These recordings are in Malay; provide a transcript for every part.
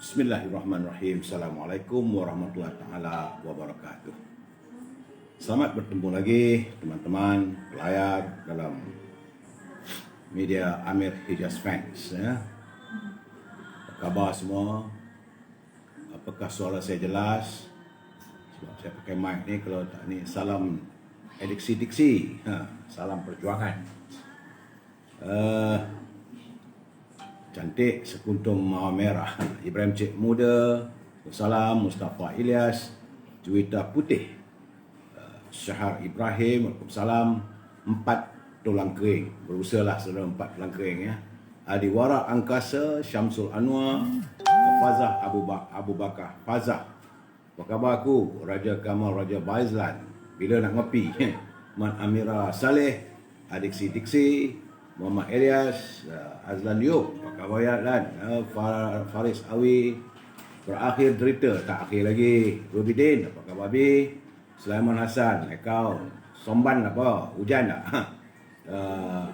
Bismillahirrahmanirrahim. Assalamualaikum warahmatullahi taala wabarakatuh. Selamat bertemu lagi teman-teman pelayar dalam media Amir Hijaz Fans. Apa khabar semua? Apakah suara saya jelas? Sebab saya pakai mic ni, kalau tak ni salam ediksi-diksi. Salam perjuangan. Cantik sekuntum mawar merah. Ibrahim Cik Muda, Salam Mustafa Ilyas, Juwita Putih, Syahar Ibrahim, Waalaikumsalam. 4 tulang kering. Berusahalah saudara 4 tulang kering ya. Adiwara Angkasa, Syamsul Anwar, Fazah Abu Bakar Fazah. Apa khabar aku? Raja Kamal Raja Baizlan. Bila nak ngopi? Man Amira Saleh, Adiksi Diksi, Muhammad Elias, Azlan Yub, apa khabar Azlan? Faris Awi, berakhir derita, tak akhir lagi. Rubidin, apa khabar Bi? Sulaiman Hassan, akaun Somban apa? Hujan tak?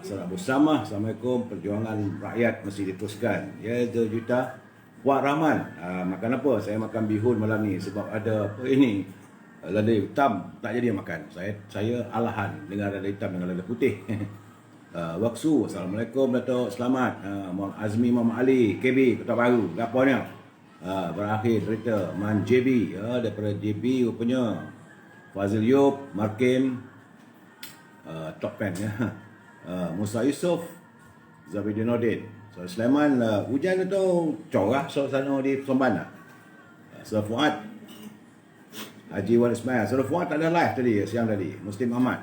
Salam bersama, Assalamualaikum. Perjuangan rakyat mesti diteruskan. Ya, 2 juta. Puan Rahman, makan apa? Saya makan bihun malam ni sebab ada apa ini? Lada hitam, tak jadi makan. Saya alahan dengan lada hitam dengan lada putih. Waksu, Assalamualaikum Datuk, selamat. Muhammad Azmi Muhammad Ali, KB Kota Baru, gaponya. Berakhir cerita Man JB, daripada JB rupanya. Fazil Yub, Markim, top pen ya. Musa Yusof, Zabidinodin. So Sulaiman, hujan tu corah suasana di Somban lah. Saudara Fuad, Haji Wan Ismail. Saudara Fuad tak ada live tadi, siang tadi. Muslim Ahmad,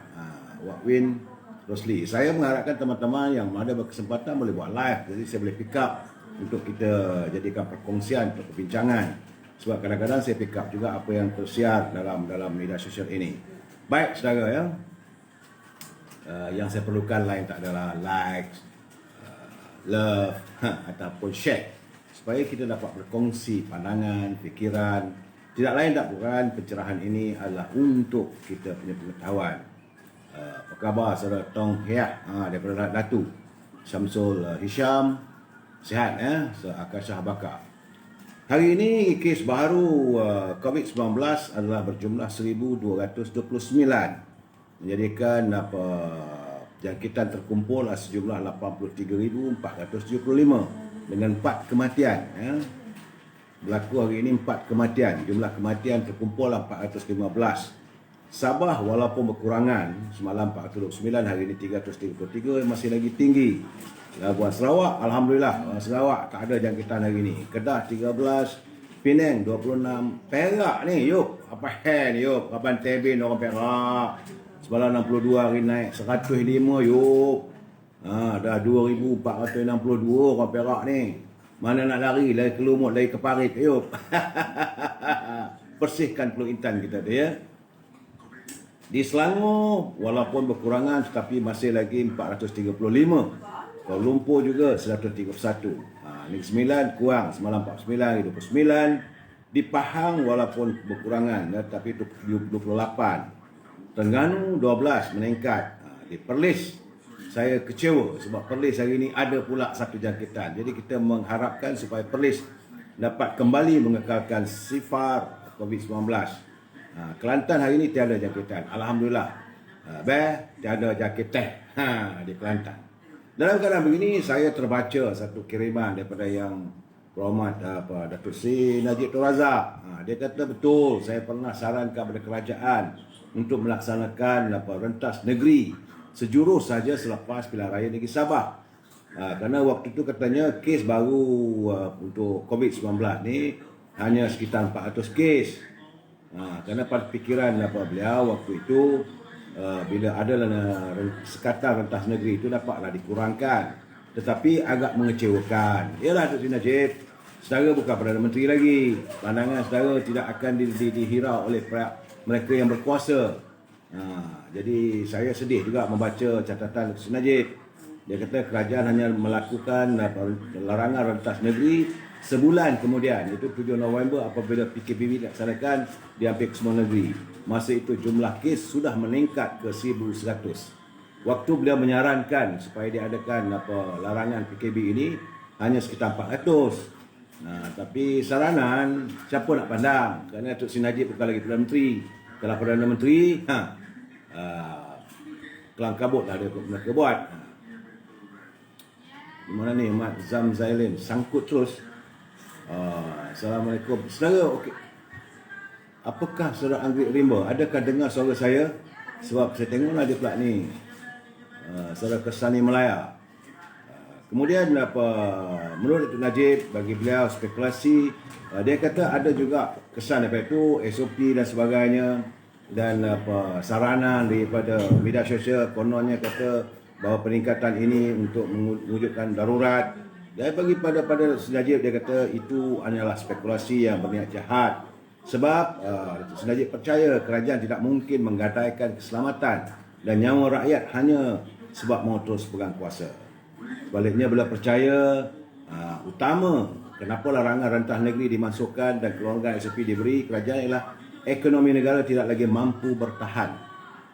Wakwin Rosli. Saya mengharapkan teman-teman yang ada berkesempatan boleh buat live. Jadi saya boleh pick up untuk kita jadikan perkongsian, untuk perbincangan. Sebab kadang-kadang saya pick up juga apa yang tersiar dalam media sosial ini. Baik saudara ya. Yang saya perlukan lain tak adalah like, love ataupun share. Supaya kita dapat berkongsi pandangan, fikiran. Tidak lain tak bukan pencerahan ini adalah untuk kita punya pengetahuan. Apa khabar saudara Tong Hiak daripada Datu. Syamsul Hisham, sihat ya, Akashah Bakar. Hari ini kes baru COVID-19 adalah berjumlah 1229. Menjadikan jangkitan terkumpul sejumlah 83,475 dengan 4 kematian ya. Berlaku hari ini 4 kematian. Jumlah kematian terkumpul 415. Sabah walaupun berkurangan, semalam 429, hari ini 333, masih lagi tinggi. Labuan Sarawak, alhamdulillah Sarawak tak ada jangkitan hari ini. Kedah 13, Penang 26, Perak ni yuk, apa ni yuk, Kaban Tebin orang Perak. Semalam 62, hari naik 105 yuk. Dah 2,462 orang Perak ni. Mana nak lari ke Lumut, lari ke Parit yuk. Bersihkan Pulau Intan kita tu ya. Di Selangor walaupun berkurangan tetapi masih lagi 435. Kuala Lumpur juga 131. Negeri Sembilan kurang, semalam 49, 29. Di Pahang walaupun berkurangan tetapi 28. Terengganu 12 meningkat. Di Perlis saya kecewa sebab Perlis hari ini ada pula satu jangkitan. Jadi kita mengharapkan supaya Perlis dapat kembali mengekalkan sifar COVID-19. Kelantan hari ini tiada jangkitan. Alhamdulillah. Tiada jangkitan di Kelantan. Dalam keadaan begini, saya terbaca satu kiriman daripada yang berhormat Datuk Seri Najib Tun Razak. Dia kata betul, saya pernah sarankan kepada kerajaan untuk melaksanakan rentas negeri sejurus saja selepas pilihan raya negeri Sabah. Kerana waktu itu katanya kes baru untuk COVID-19 ni hanya sekitar 400 kes. Kerana pada fikiran beliau waktu itu, bila ada sekatan rentas negeri itu dapatlah dikurangkan. Tetapi agak mengecewakan. Yalah Datuk Seri Najib, saudara bukan Perdana Menteri lagi. Pandangan saudara tidak akan dihirau oleh mereka yang berkuasa. Jadi saya sedih juga membaca catatan Datuk Seri Najib. Dia kata kerajaan hanya melakukan larangan rentas negeri sebulan kemudian, iaitu 7 November apabila PKPB dilaksanakan di hampir semua negeri. Masa itu jumlah kes sudah meningkat ke 1,100. Waktu beliau menyarankan supaya diadakan larangan PKP ini hanya sekitar 400. Tapi saranan, siapa nak pandang? Kerana Datuk Seri Najib bukan lagi Perdana Menteri. Kalau Perdana Menteri, kelang kabut lah dia mereka buat. Di mana ni Mat Zam Zailin sangkut terus. Assalamualaikum. Saudara, okey. Apakah saudara Anggrek Rimba? Adakah dengar suara saya? Sebab saya tengoklah dia pula ni. Saudara Kesani Melaya. Kemudian menurut Datuk Najib, bagi beliau spekulasi, dia kata ada juga kesan daripada itu, SOP dan sebagainya, dan saranan daripada media sosial kononnya kata bahawa peningkatan ini untuk mewujudkan darurat. Dan bagi pada Najib, dia kata itu hanyalah spekulasi yang berniat jahat. Sebab Datuk Najib percaya kerajaan tidak mungkin menggadaikan keselamatan dan nyawa rakyat hanya sebab mau terus pegang kuasa. Sebaliknya, beliau percaya utama kenapa larangan rantah negeri dimasukkan dan kelonggaran SOP diberi kerajaan ialah ekonomi negara tidak lagi mampu bertahan.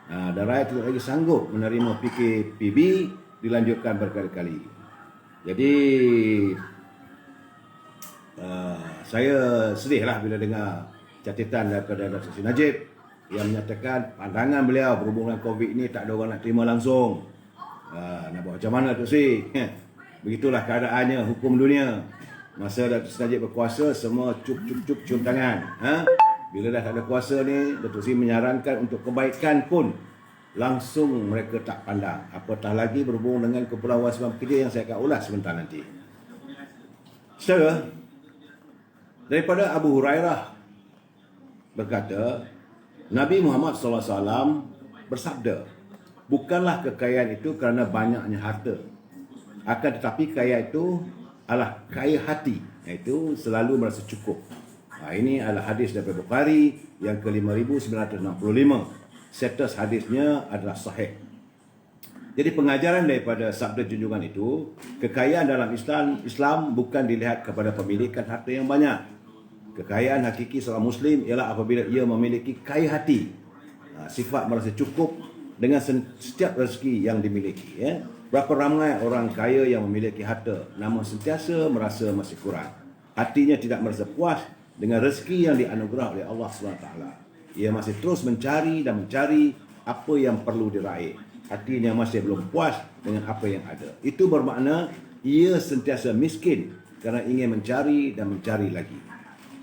Dan rakyat tidak lagi sanggup menerima PKPB dilanjutkan berkali-kali. Jadi saya sedihlah bila dengar catatan daripada Datuk Seri Najib yang menyatakan pandangan beliau berhubung dengan COVID ini tak ada orang nak terima langsung. Nak buat macam mana Datuk Seri? Begitulah keadaannya hukum dunia. Masa Datuk Seri Najib berkuasa, semua cium tangan. Bila dah tak ada kuasa ni, Datuk Seri menyarankan untuk kebaikan pun langsung mereka tak pandang. Apatah lagi berhubung dengan kumpulan wawasan pekerja yang saya akan ulas sebentar nanti. Saudara, daripada Abu Hurairah berkata, Nabi Muhammad SAW bersabda, bukanlah kekayaan itu kerana banyaknya harta, akan tetapi kaya itu adalah kaya hati, iaitu selalu merasa cukup. Ini adalah hadis daripada Bukhari yang ke-5965. Status hadisnya adalah sahih. Jadi pengajaran daripada sabda junjungan itu, kekayaan dalam Islam bukan dilihat kepada pemilikan harta yang banyak. Kekayaan hakiki seorang Muslim ialah apabila ia memiliki kaya hati, sifat merasa cukup dengan setiap rezeki yang dimiliki. Berapa ramai orang kaya yang memiliki harta namun sentiasa merasa masih kurang. Hatinya tidak merasa puas dengan rezeki yang dianugerah oleh Allah SWT. Ia masih terus mencari dan mencari apa yang perlu diraih. Hatinya masih belum puas dengan apa yang ada. Itu bermakna ia sentiasa miskin kerana ingin mencari dan mencari lagi.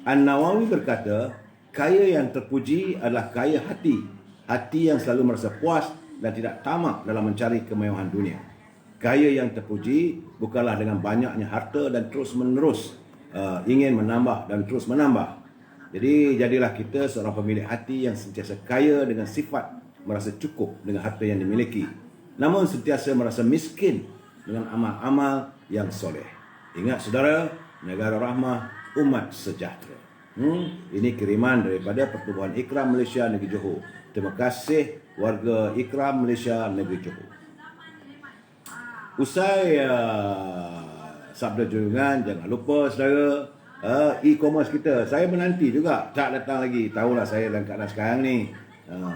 An-Nawawi berkata, kaya yang terpuji adalah kaya hati. Hati yang selalu merasa puas dan tidak tamak dalam mencari kemewahan dunia. Kaya yang terpuji bukanlah dengan banyaknya harta dan terus menerus ingin menambah dan terus menambah. Jadi jadilah kita seorang pemilik hati yang sentiasa kaya dengan sifat merasa cukup dengan harta yang dimiliki, namun sentiasa merasa miskin dengan amal-amal yang soleh. Ingat saudara, negara rahmah, umat sejahtera. Ini kiriman daripada Pertubuhan Ikram Malaysia Negeri Johor. Terima kasih warga Ikram Malaysia Negeri Johor. Usai sabda junjungan, jangan lupa saudara, e-commerce kita. Saya menanti juga, tak datang lagi. Tahulah saya dalam keadaan sekarang ni,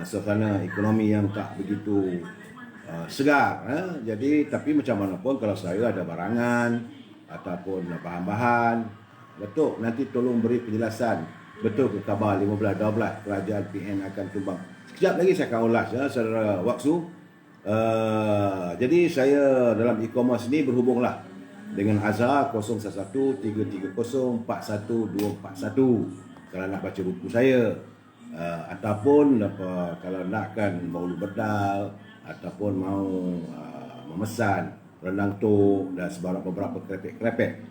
suasana ekonomi yang tak begitu segar. Jadi tapi macam mana pun, kalau saya ada barangan ataupun bahan-bahan, betul, nanti tolong beri penjelasan. Betul ke khabar 15-12 kerajaan PN akan tumbang? Sekejap lagi saya akan ulas secara waktu. Jadi saya dalam e-commerce ni berhubunglah dengan Azhar 011-330-41241 kalau nak baca buku saya, ataupun kalau nakkan maulu berdal ataupun mau memesan rendang tok dan beberapa krepek-krepek,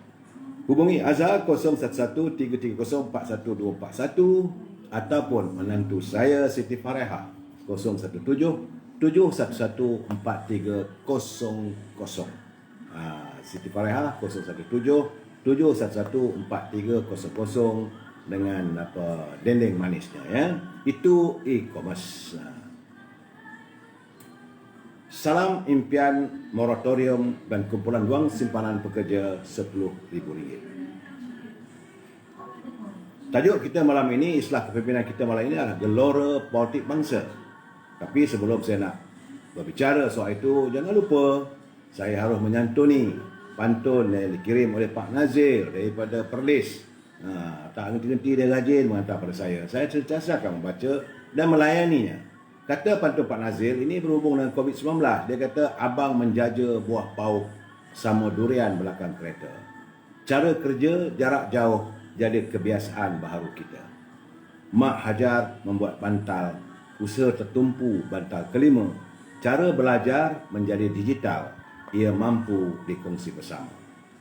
hubungi Azhar 011-330-41241 ataupun menantu saya Siti Fareha 017-711-4300. Siti Fareha 017-711-4300 dengan dendeng manisnya, Itu e-commerce. Salam impian moratorium dan kumpulan wang simpanan pekerja RM10,000. Tajuk kita malam ini, islah kepimpinan kita malam ini adalah gelora politik bangsa. Tapi sebelum saya nak berbicara soal itu, jangan lupa saya harus menyantuni pantun yang dikirim oleh Pak Nazir daripada Perlis. Tak henti-henti dia rajin menghantar pada saya. Saya sentiasa akan membaca dan melayaninya. Kata pantun Pak Nazir ini berhubung dengan COVID-19. Dia kata, abang menjaja buah pauk sama durian belakang kereta. Cara kerja jarak jauh jadi kebiasaan baharu kita. Mak hajar membuat bantal, usaha tertumpu bantal kelima. Cara belajar menjadi digital, ia mampu dikongsi bersama.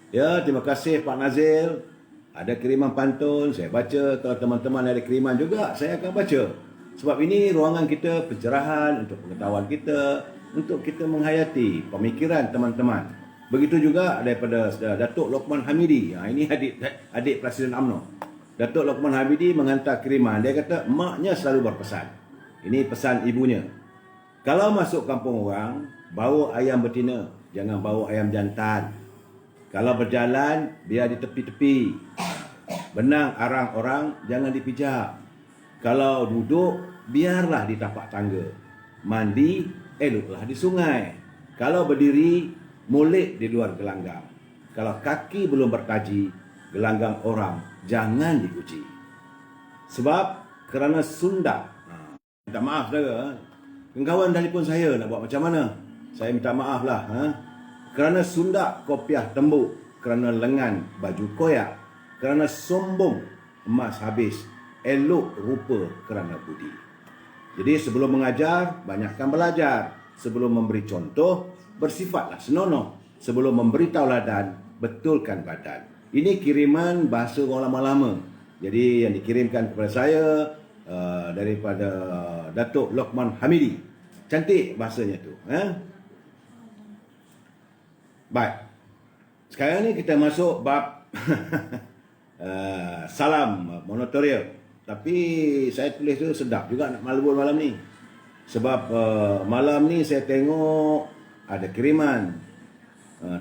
Ya, terima kasih Pak Nazir. Ada kiriman pantun, saya baca. Kalau teman-teman ada kiriman juga, saya akan baca. Sebab ini ruangan kita pencerahan untuk pengetahuan kita, untuk kita menghayati pemikiran teman-teman. Begitu juga daripada Datuk Lokman Hamidi. Ini adik Presiden UMNO. Datuk Lokman Hamidi menghantar kiriman. Dia kata maknya selalu berpesan. Ini pesan ibunya. Kalau masuk kampung orang, bawa ayam betina, jangan bawa ayam jantan. Kalau berjalan, biar di tepi-tepi. Benang arang orang, jangan dipijak. Kalau duduk, biarlah di tapak tangga. Mandi, eloklah di sungai. Kalau berdiri, molek di luar gelanggang. Kalau kaki belum bertaji, gelanggang orang jangan diuji. Sebab kerana sundak. Minta maaf saudara. Kawan telefon saya nak buat macam mana? Saya minta maaf lah. Kerana sundak kopiah tembuk, kerana lengan baju koyak, kerana sombong emas habis, elok rupa kerana budi. Jadi sebelum mengajar, banyakkan belajar. Sebelum memberi contoh, bersifatlah senonoh. Sebelum memberi tauladan, betulkan badan. Ini kiriman bahasa orang lama-lama. Jadi yang dikirimkan kepada saya daripada Datuk Lokman Hamidi. Cantik bahasanya tu. Baik. Sekarang ni kita masuk bab salam monotorium. Tapi saya tulis tu sedap juga nak malbur malam ni. Sebab malam ni saya tengok ada kiriman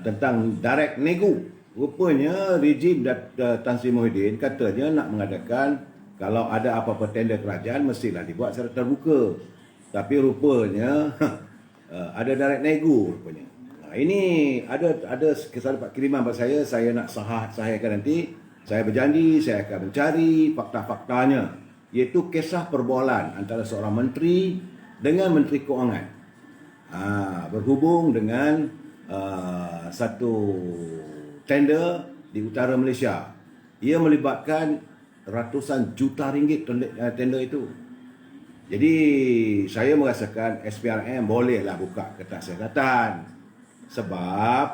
tentang direct nego. Rupanya rejim Tan Sri Muhyiddin katanya nak mengadakan kalau ada apa-apa tender kerajaan mestilah dibuat secara terbuka. Tapi rupanya ada direct nego rupanya. Ini ada kisah kiriman buat saya nak sahihkan nanti. Saya berjanji saya akan mencari fakta-faktanya, iaitu kisah perbualan antara seorang menteri dengan Menteri Kewangan. Berhubung dengan satu tender di utara Malaysia. Ia melibatkan ratusan juta ringgit tender itu. Jadi saya merasakan SPRM bolehlah buka kertas siasatan. Sebab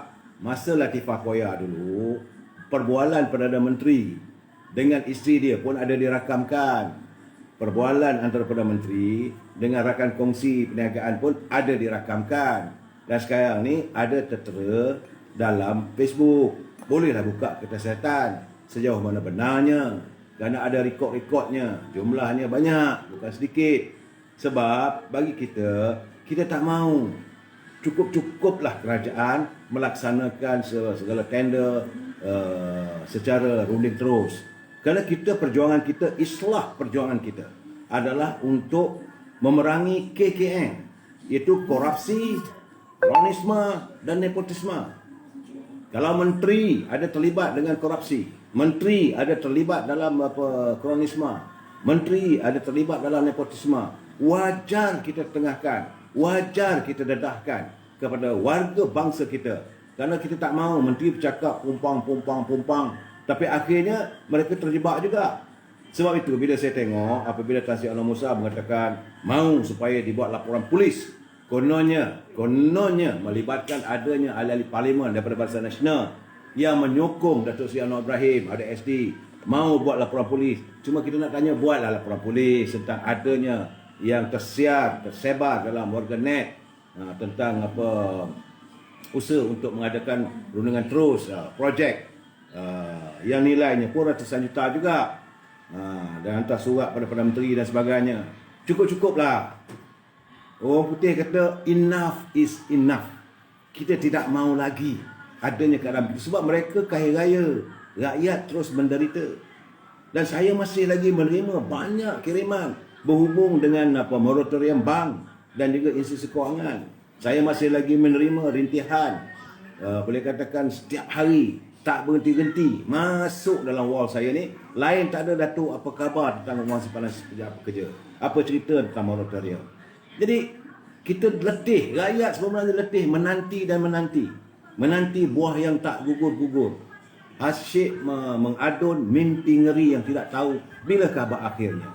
masa Latifah Koya dulu, perbualan Perdana Menteri dengan isteri dia pun ada dirakamkan. Perbualan antara Perdana Menteri dengan rakan kongsi perniagaan pun ada dirakamkan. Dan sekarang ni ada tertera dalam Facebook. Bolehlah buka kertas siasatan. Sejauh mana benarnya. Kerana ada rekod-rekodnya. Jumlahnya banyak, bukan sedikit. Sebab bagi kita tak mahu. Cukup-cukuplah kerajaan melaksanakan segala tender secara runding terus. Kerana perjuangan kita, islah perjuangan kita adalah untuk memerangi KKN, iaitu korupsi, kronisme dan nepotisme. Kalau menteri ada terlibat dengan korupsi, menteri ada terlibat dalam kronisme, menteri ada terlibat dalam nepotisme, wajar kita tengahkan, wajar kita dedahkan kepada warga bangsa kita. Kerana kita tak mahu menteri bercakap pumpang, tapi akhirnya mereka terjebak juga. Sebab itu bila saya tengok apabila Tan Sri Anwar Musa mengatakan mahu supaya dibuat laporan polis, kononnya melibatkan adanya ahli-ahli parlimen daripada Barisan Nasional yang menyokong Datuk Seri Anwar Ibrahim, ada SD, mahu buat laporan polis. Cuma kita nak tanya, buatlah laporan polis tentang adanya yang tersebar dalam warganet tentang usaha untuk mengadakan rundingan terus projek yang nilainya pun ratusan juta juga, dan hantar surat pada Perdana Menteri dan sebagainya. Cukup-cukuplah. Orang putih kata enough is enough. Kita tidak mahu lagi adanya keadaan begitu. Sebab mereka kaya raya, rakyat terus menderita. Dan saya masih lagi menerima banyak kiriman berhubung dengan moratorium bank dan juga institusi kewangan. Saya masih lagi menerima rintihan boleh katakan setiap hari tak berhenti-henti masuk dalam wall saya ni. Lain tak ada Datuk apa khabar tentang wang simpanan pekerja, apa cerita tentang moratorium. Jadi kita letih, rakyat sebenarnya letih menanti dan menanti buah yang tak gugur-gugur. Asyik mengadun mimpi ngeri yang tidak tahu bila khabar akhirnya.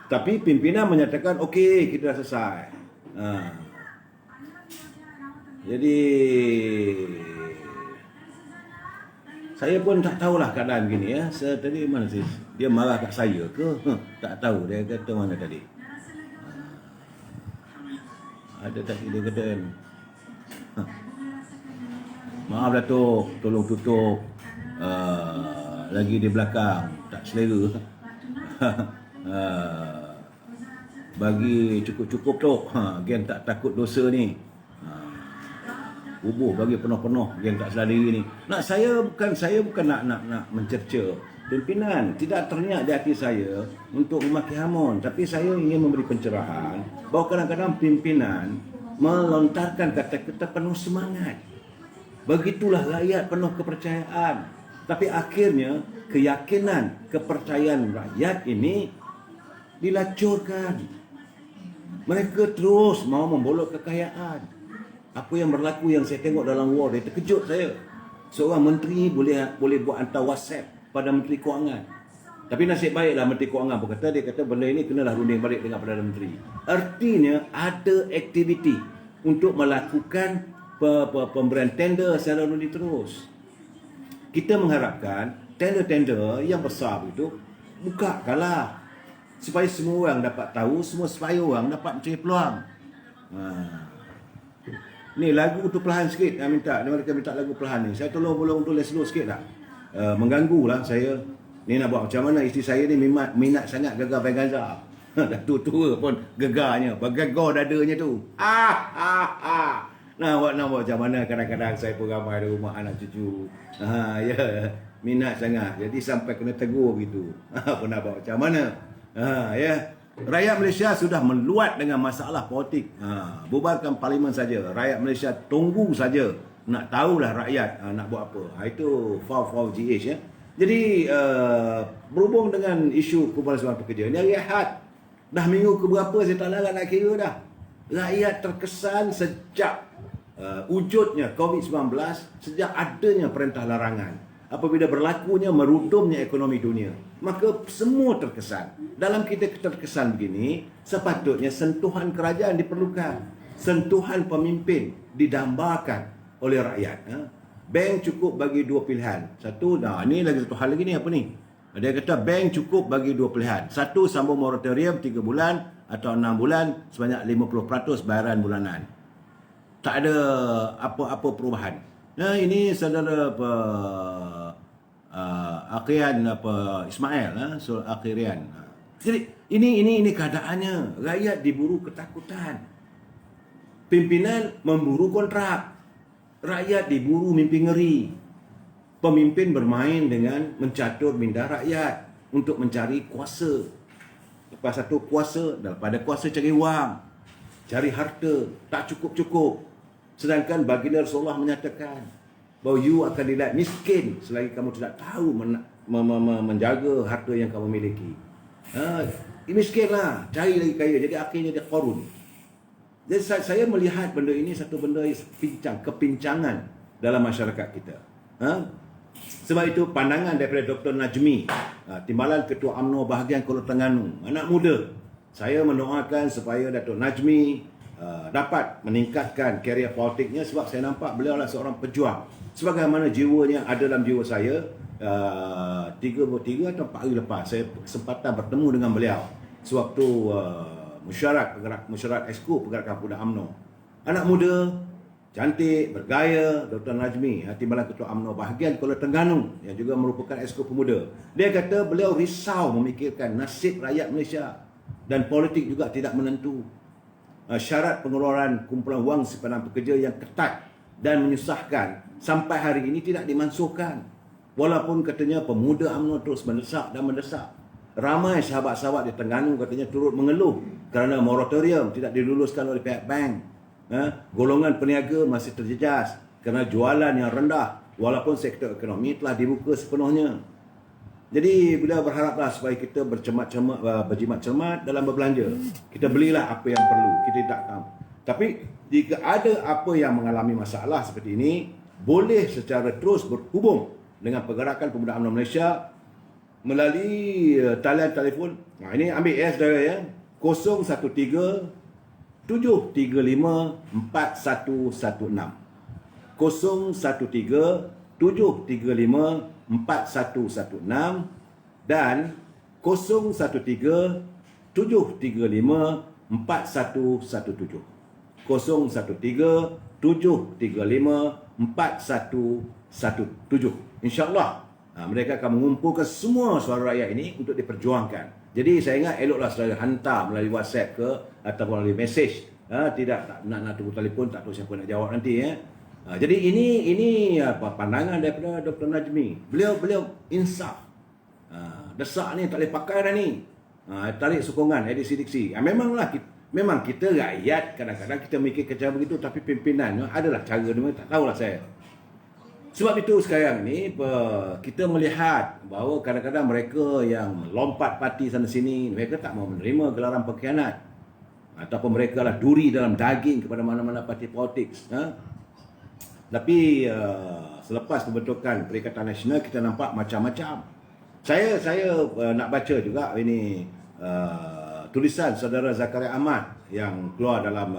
Tapi pimpinan menyatakan okey, kita dah selesai. Jadi saya pun tak tahulah keadaan begini ya. Tadi mana sih? Dia marah kat saya ke? Tak tahu. Dia kata mana tadi? Ada tadi dia kata, maaf Datuk, tolong tutup. Lagi di belakang tak selera. Bagi cukup-cukup tu. Geng tak takut dosa ni. Bubuh bagi penuh-penuh yang tak sedar diri ni. Saya bukan nak mencerca pimpinan. Tidak terniat di hati saya untuk memaki hamun, tapi saya ingin memberi pencerahan bahawa kadang-kadang pimpinan melontarkan kata-kata penuh semangat. Begitulah rakyat penuh kepercayaan. Tapi akhirnya keyakinan, kepercayaan rakyat ini dilacurkan. Mereka terus mau membolok kekayaan. Apa yang berlaku yang saya tengok dalam war dia, terkejut saya. Seorang menteri boleh buat hantar WhatsApp pada Menteri Kewangan. Tapi nasib baiklah Menteri Kewangan berkata, dia kata benda ini kenalah runding balik dengan Perdana Menteri. Artinya ada aktiviti untuk melakukan pemberian tender secara runding terus. Kita mengharapkan tender-tender yang besar itu bukakanlah supaya semua orang dapat tahu, supaya orang dapat mencari peluang. Ni lagu tu perlahan sikit, mereka minta lagu perlahan ni. Saya tolong tulis slow sikit tak? Mengganggu lah saya. Ni nak buat macam mana, isteri saya ni minat sangat gegar Venganza. Dah tua pun gegarnya, bergegar dadanya tu. Nak buat macam mana, kadang-kadang saya pun ramai di rumah anak cucu. Ya, minat sangat. Jadi sampai kena tegur gitu. Apa nak buat macam mana? Ya. Rakyat Malaysia sudah meluat dengan masalah politik. Bubarkan parlimen saja. Rakyat Malaysia tunggu saja. Nak tahulah rakyat nak buat apa. Itu fau GH ya. Jadi berhubung dengan isu kumpulan suara pekerja ni, rehat. Dah minggu keberapa saya tak larat nak kira dah. Rakyat terkesan sejak wujudnya COVID-19, sejak adanya perintah larangan. Apabila berlakunya merudumnya ekonomi dunia, maka semua terkesan. Dalam kita terkesan begini, sepatutnya sentuhan kerajaan diperlukan. Sentuhan pemimpin didambakan oleh rakyat. Bank cukup bagi dua pilihan. Satu, ni lagi satu hal lagi ni, apa ni? Dia kata bank cukup bagi dua pilihan. Satu, sambung moratorium 3 bulan atau 6 bulan sebanyak 50% bayaran bulanan. Tak ada apa-apa perubahan. Ini saudara Akhirian Ismail, Akhirian. Jadi ini keadaannya. Rakyat diburu ketakutan. Pimpinan memburu kontrak. Rakyat diburu mimpi ngeri. Pemimpin bermain dengan mencatur minda rakyat untuk mencari kuasa. Lepas satu kuasa, daripada kuasa cari wang, cari harta, tak cukup-cukup. Sedangkan baginda Rasulullah menyatakan bahawa you akan dilihat miskin selagi kamu tidak tahu menjaga harta yang kamu miliki. Miskinlah, cari lagi kaya. Jadi akhirnya dia korun. Jadi saya melihat benda ini satu benda kepincangan dalam masyarakat kita. Sebab itu pandangan daripada Dr. Najmi, Timbalan Ketua UMNO bahagian Kuala Terengganu, anak muda, saya mendoakan supaya Dr. Najmi dapat meningkatkan karier politiknya, sebab saya nampak beliau adalah seorang pejuang. Sebagaimana jiwanya ada dalam jiwa saya. 3 atau 4 hari lepas saya kesempatan bertemu dengan beliau sewaktu mesyuarat Exco Pergerakan Pemuda UMNO. Anak muda, cantik, bergaya, Dr. Najmi, Timbalan Ketua UMNO bahagian Kuala Terengganu yang juga merupakan Exco Pemuda. Dia kata beliau risau memikirkan nasib rakyat Malaysia dan politik juga tidak menentu. Syarat pengeluaran kumpulan wang simpanan pekerja yang ketat dan menyusahkan sampai hari ini tidak dimansuhkan. Walaupun katanya pemuda UMNO terus mendesak. Ramai sahabat-sahabat di Terengganu katanya turut mengeluh kerana moratorium tidak diluluskan oleh pihak bank. Golongan peniaga masih terjejas kerana jualan yang rendah walaupun sektor ekonomi telah dibuka sepenuhnya. Jadi beliau berharaplah supaya kita berjimat cermat dalam berbelanja. Kita belilah apa yang perlu, kita tak tahu. Tapi jika ada apa yang mengalami masalah seperti ini, boleh secara terus berhubung dengan Pergerakan Pemuda UMNO Malaysia melalui talian telefon. Nah, ini ambil ya saudara ya. 013 735 4116. 013 735 4116 dan 013 735 4117. 013 735 4117. InsyaAllah mereka akan mengumpulkan semua suara rakyat ini untuk diperjuangkan. Jadi saya ingat eloklah saudara hantar melalui WhatsApp ke ataupun melalui mesej. Tidak nak tunggu telefon, tak tahu siapa nak jawab nanti ya. Jadi ini pandangan daripada Dr. Najmi. Beliau insaf. Desak ni tak boleh pakai dah ni. Tarik sokongan edisi diksi. Memang kita rakyat kadang-kadang kita mikir kerja begitu, tapi pimpinan adalah cara dia, tak tahulah saya. Sebab itu sekarang ni kita melihat bahawa kadang-kadang mereka yang melompat parti sana sini, mereka tak mau menerima gelaran pengkhianat ataupun mereka lah duri dalam daging kepada mana-mana parti politik. Tapi selepas pembentukan Perikatan Nasional, kita nampak macam-macam. Saya nak baca juga ini tulisan saudara Zakaria Ahmad yang keluar dalam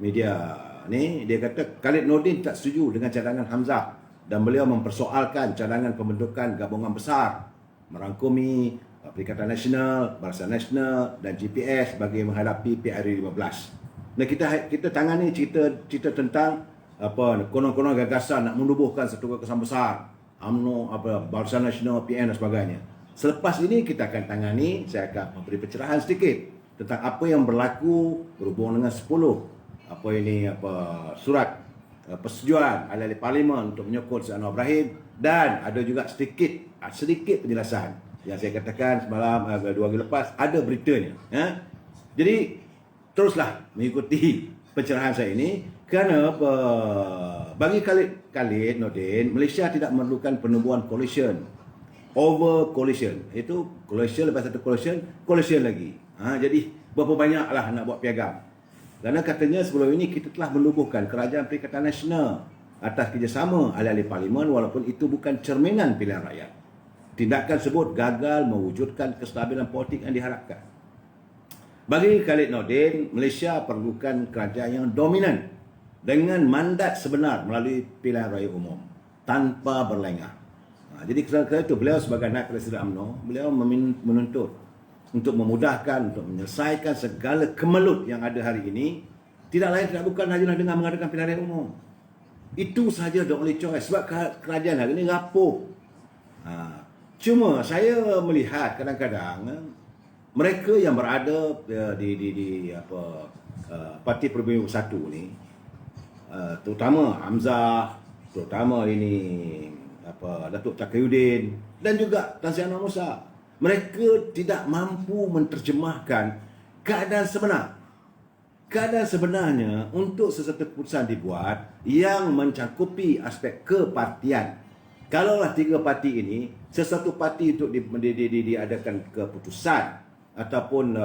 media ni. Dia kata Khalid Nordin tak setuju dengan cadangan Hamzah dan beliau mempersoalkan cadangan pembentukan gabungan besar merangkumi Perikatan Nasional, Barisan Nasional dan GPS bagi menghadapi PRU 15. Dan kita tangani cerita tentang konon-konon gagasan nak menubuhkan satu gagasan besar, UMNO, Barisan Nasional, PN dan sebagainya. Selepas ini kita akan tangani, saya akan memberi pencerahan sedikit tentang apa yang berlaku berhubung dengan 10 surat persetujuan ahli parlimen untuk menyokong Seri Anwar Ibrahim, dan ada juga sedikit penjelasan yang saya katakan semalam 2 hari lepas ada beritanya. Jadi teruslah mengikuti pencerahan saya ini kerana bagi Khalid Nordin, Malaysia tidak memerlukan penubuhan coalition over coalition. Itu coalition lepas satu coalition lagi. Jadi berapa banyaklah nak buat piagam. Kerana katanya sebelum ini kita telah menubuhkan Kerajaan Perikatan Nasional atas kerjasama ahli-ahli parlimen walaupun itu bukan cerminan pilihan rakyat. Tindakan tersebut gagal mewujudkan kestabilan politik yang diharapkan. Bagi Khalid Nordin, Malaysia perlukan kerajaan yang dominan dengan mandat sebenar melalui pilihan raya umum tanpa berlengah. Jadi kerana itu beliau sebagai naib Presiden UMNO, beliau menuntut untuk memudahkan, untuk menyelesaikan segala kemelut yang ada hari ini, tidak lain tidak bukan hanyalah dengan mengadakan pilihan raya umum. Itu sahaja the only choice. Sebab kerajaan hari ini rapuh. Cuma saya melihat kadang-kadang mereka yang berada di Parti Perubatan Bersatu ni, terutama Hamzah, terutama ini Datuk Takayuddin dan juga Tan Sri Anwar Musa, mereka tidak mampu menerjemahkan keadaan sebenar. Keadaan sebenarnya untuk sesuatu keputusan dibuat yang mencakupi aspek kepartian. Kalaulah 3 parti ini, sesuatu parti untuk diadakan keputusan ataupun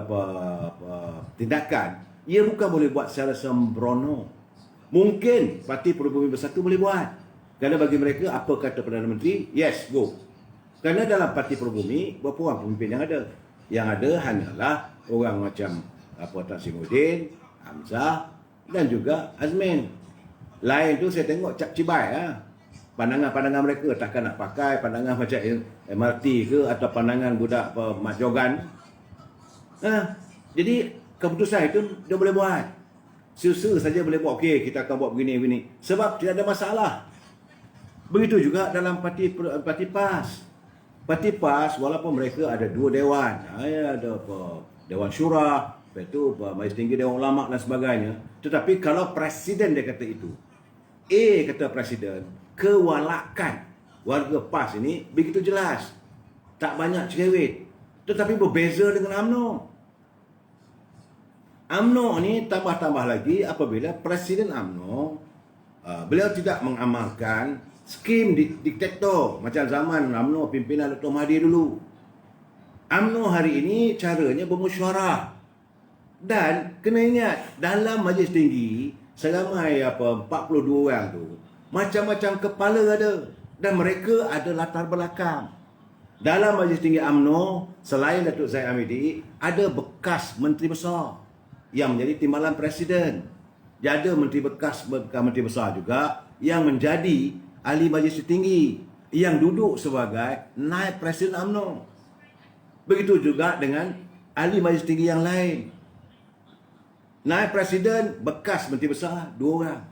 tindakan, ia bukan boleh buat secara sembrono. Mungkin Parti Perubatan Bersatu boleh buat. Kerana bagi mereka, apa kata Perdana Menteri, yes, go. Kerana dalam Parti Perubumi, berapa orang pemimpin yang ada? Yang ada hanyalah orang macam Tan Sri Muhyiddin, Hamzah dan juga Azmin. Lain tu saya tengok cap cibai. Pandangan-pandangan mereka takkan nak pakai pandangan macam MRT ke atau pandangan budak Mat Jogan. Jadi keputusan itu dia boleh buat. Susu saja boleh buat. Okey, kita akan buat begini. Sebab tidak ada masalah. Begitu juga dalam parti PAS. Parti PAS walaupun mereka ada 2 dewan. Ada Dewan Syura, lepas itu Majlis Tinggi Dewan Ulama dan sebagainya. Tetapi kalau presiden dia kata itu, kata presiden, kewalakan warga PAS ini begitu jelas. Tak banyak cerewet. Tetapi berbeza dengan UMNO. UMNO ni tambah-tambah lagi apabila Presiden UMNO beliau tidak mengamalkan skim diktator macam zaman UMNO pimpinan Dr. Mahathir dulu. UMNO hari ini caranya bermesyuarah. Dan kena ingat, dalam majlis tinggi seramai 42 orang tu, macam-macam kepala ada dan mereka ada latar belakang. Dalam majlis tinggi UMNO, selain Datuk Zahid Hamidi, ada bekas menteri besar yang menjadi timbalan presiden. Ada menteri bekas menteri besar juga yang menjadi ahli majlis tinggi yang duduk sebagai naib presiden UMNO. Begitu juga dengan ahli majlis tinggi yang lain. Naib presiden bekas menteri besar 2 orang,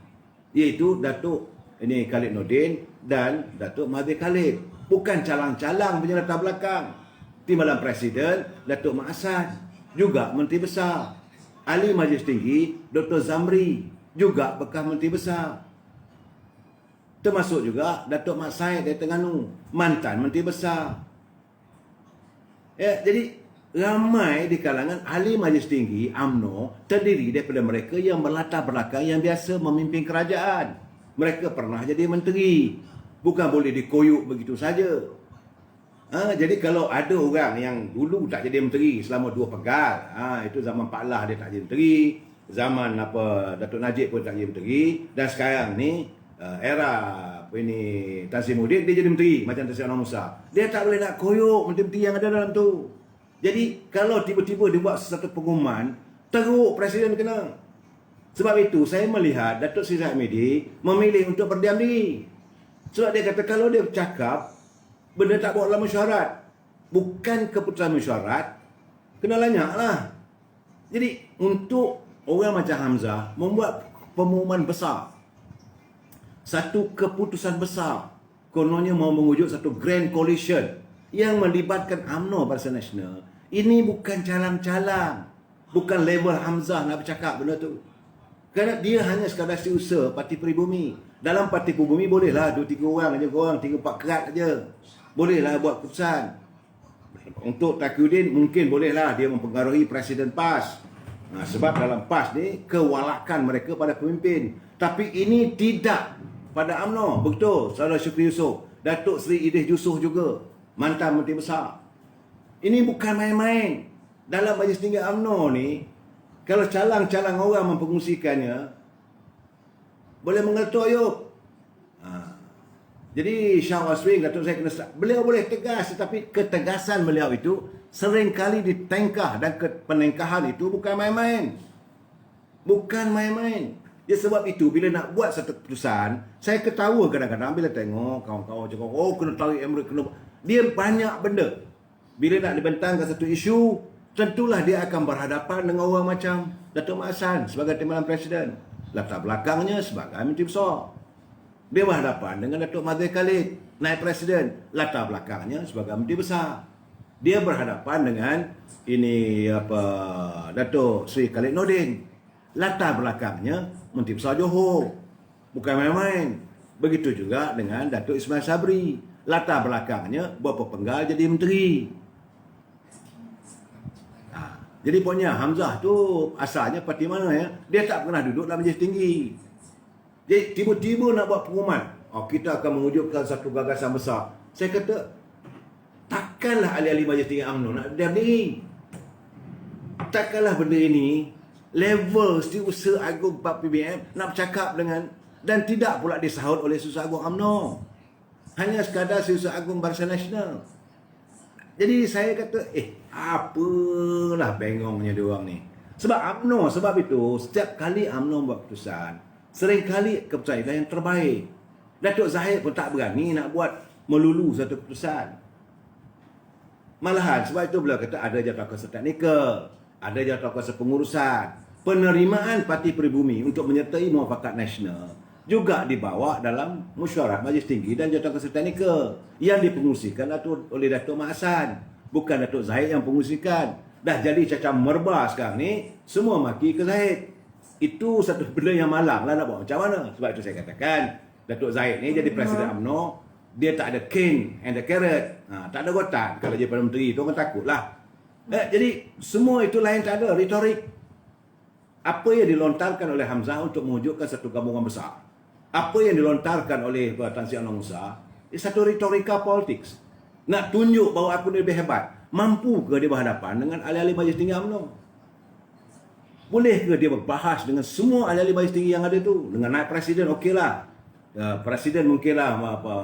iaitu Datuk Khalid Nordin dan Datuk Mahathir Khalid. Bukan calang-calang punya latar belakang. Timbalan presiden Datuk Mak Hassan, juga menteri besar. Ahli majlis tinggi Dr. Zamri, juga bekas menteri besar. Termasuk juga Datuk Mak Said dari Terengganu, mantan menteri besar. Jadi ramai di kalangan ahli majlis tinggi UMNO terdiri daripada mereka yang berlatar belakang yang biasa memimpin kerajaan. Mereka pernah jadi menteri. Bukan boleh dikoyuk begitu saja. Jadi kalau ada orang yang dulu tak jadi menteri selama 2 pegal, itu zaman Pak Lah dia tak jadi menteri, zaman Datuk Najib pun tak jadi menteri, dan sekarang ni era Tan Sri Muhyiddin dia jadi menteri macam Tan Sri Anwar Musa. Dia tak boleh nak koyuk menteri-menteri yang ada dalam tu. Jadi kalau tiba-tiba dia buat sesuatu pengumuman, teruk presiden kena. Sebab itu saya melihat Datuk Seri Zahid Hamidi memilih untuk berdiam diri. Sebab dia kata kalau dia bercakap, benda tak buat dalam mesyuarat, bukan keputusan mesyuarat, kena lanyaklah. Jadi untuk orang macam Hamzah membuat pengumuman besar, satu keputusan besar, kononnya mau mewujud satu grand coalition yang melibatkan UMNO Barisan Nasional, ini bukan calang-calang, bukan level Hamzah nak bercakap benda tu. Kerana dia hanya sekadar setiausaha Parti Peribumi. Dalam Parti Peribumi bolehlah 2-3 orang aja, 3-4 kerat aja, bolehlah buat keputusan. Untuk Taqiyuddin mungkin bolehlah dia mempengaruhi Presiden PAS. Sebab dalam PAS ni kewalakan mereka pada pemimpin. Tapi ini tidak pada UMNO. Betul, Saudara Syukri Yusof, Datuk Seri Idris Yusof juga mantan menteri besar. Ini bukan main-main. Dalam majlis tinggi UMNO ni, kalau calang-calang orang mempengungsikannya, boleh mengeroyok. Jadi Syah Waswing, Datuk saya kena start. Beliau boleh tegas, tetapi ketegasan beliau itu seringkali ditengkah, dan penengkahan itu bukan main-main. Bukan main-main. Ya, sebab itu bila nak buat satu keputusan, saya ketawa kadang-kadang bila tengok kawan-kawan cakap, oh kena tarik Emirates, kena. Dia banyak benda. Bila nak dibentangkan satu isu, tentulah dia akan berhadapan dengan orang macam Datuk Mak Hassan sebagai timbalan presiden. Latar belakangnya sebagai menteri besar. Dia berhadapan dengan Datuk Mahathir Khalid, naib presiden. Latar belakangnya sebagai menteri besar. Dia berhadapan dengan Datuk Seri Khalid Nordin. Latar belakangnya menteri besar Johor. Bukan main-main. Begitu juga dengan Datuk Ismail Sabri. Latar belakangnya berapa penggal jadi menteri. Jadi punya Hamzah tu asalnya parti mana ya? Dia tak pernah duduk dalam majlis tinggi. Jadi tiba-tiba nak buat pengumuman, kita akan mewujudkan satu gagasan besar. Saya kata, takkanlah ahli-ahli majlis tinggi UMNO nak diam diri. Takkanlah benda ini level Setiausaha Agung PBM nak bercakap dengan, dan tidak pula disahut oleh Setiausaha Agung UMNO. Hanya sekadar Setiausaha Agung Barisan Nasional. Jadi saya kata, apalah bengongnya diorang ni. Sebab UMNO, sebab itu setiap kali UMNO buat keputusan, seringkali keputusan itu yang terbaik. Datuk Zahid pun tak berani nak buat melulu satu keputusan. Malahan sebab itu beliau kata ada jawatankuasa teknikal, ada jawatankuasa pengurusan. Penerimaan Parti Peribumi untuk menyertai muafakat nasional juga dibawa dalam mesyuarat majlis tinggi dan jawatankuasa teknikal yang dipengurusikan oleh Datuk Mak Hassan, bukan Datuk Zahid yang pengurusikan. Dah jadi cacah merba sekarang ni, semua maki ke Zahid. Itu satu benda yang malang lah, nak buat macam mana. Sebab itu saya katakan Datuk Zahid ni jadi Presiden UMNO, dia tak ada king and the carrot, tak ada gotan. Kalau dia Perdana Menteri tu orang takut lah. Jadi semua itu lain tak ada, retorik. Apa yang dilontarkan oleh Hamzah untuk mewujudkan satu gabungan besar, Apa yang dilontarkan oleh Tan Sri Anwar Musa satu retorika politik. Nak tunjuk bahawa aku ni lebih hebat. Mampu ke dia berhadapan dengan ahli-ahli Majlis Tinggi UMNO? Boleh ke dia berbahas dengan semua ahli-ahli Majlis Tinggi yang ada tu? Dengan naib presiden, okeylah. Presiden mungkinlah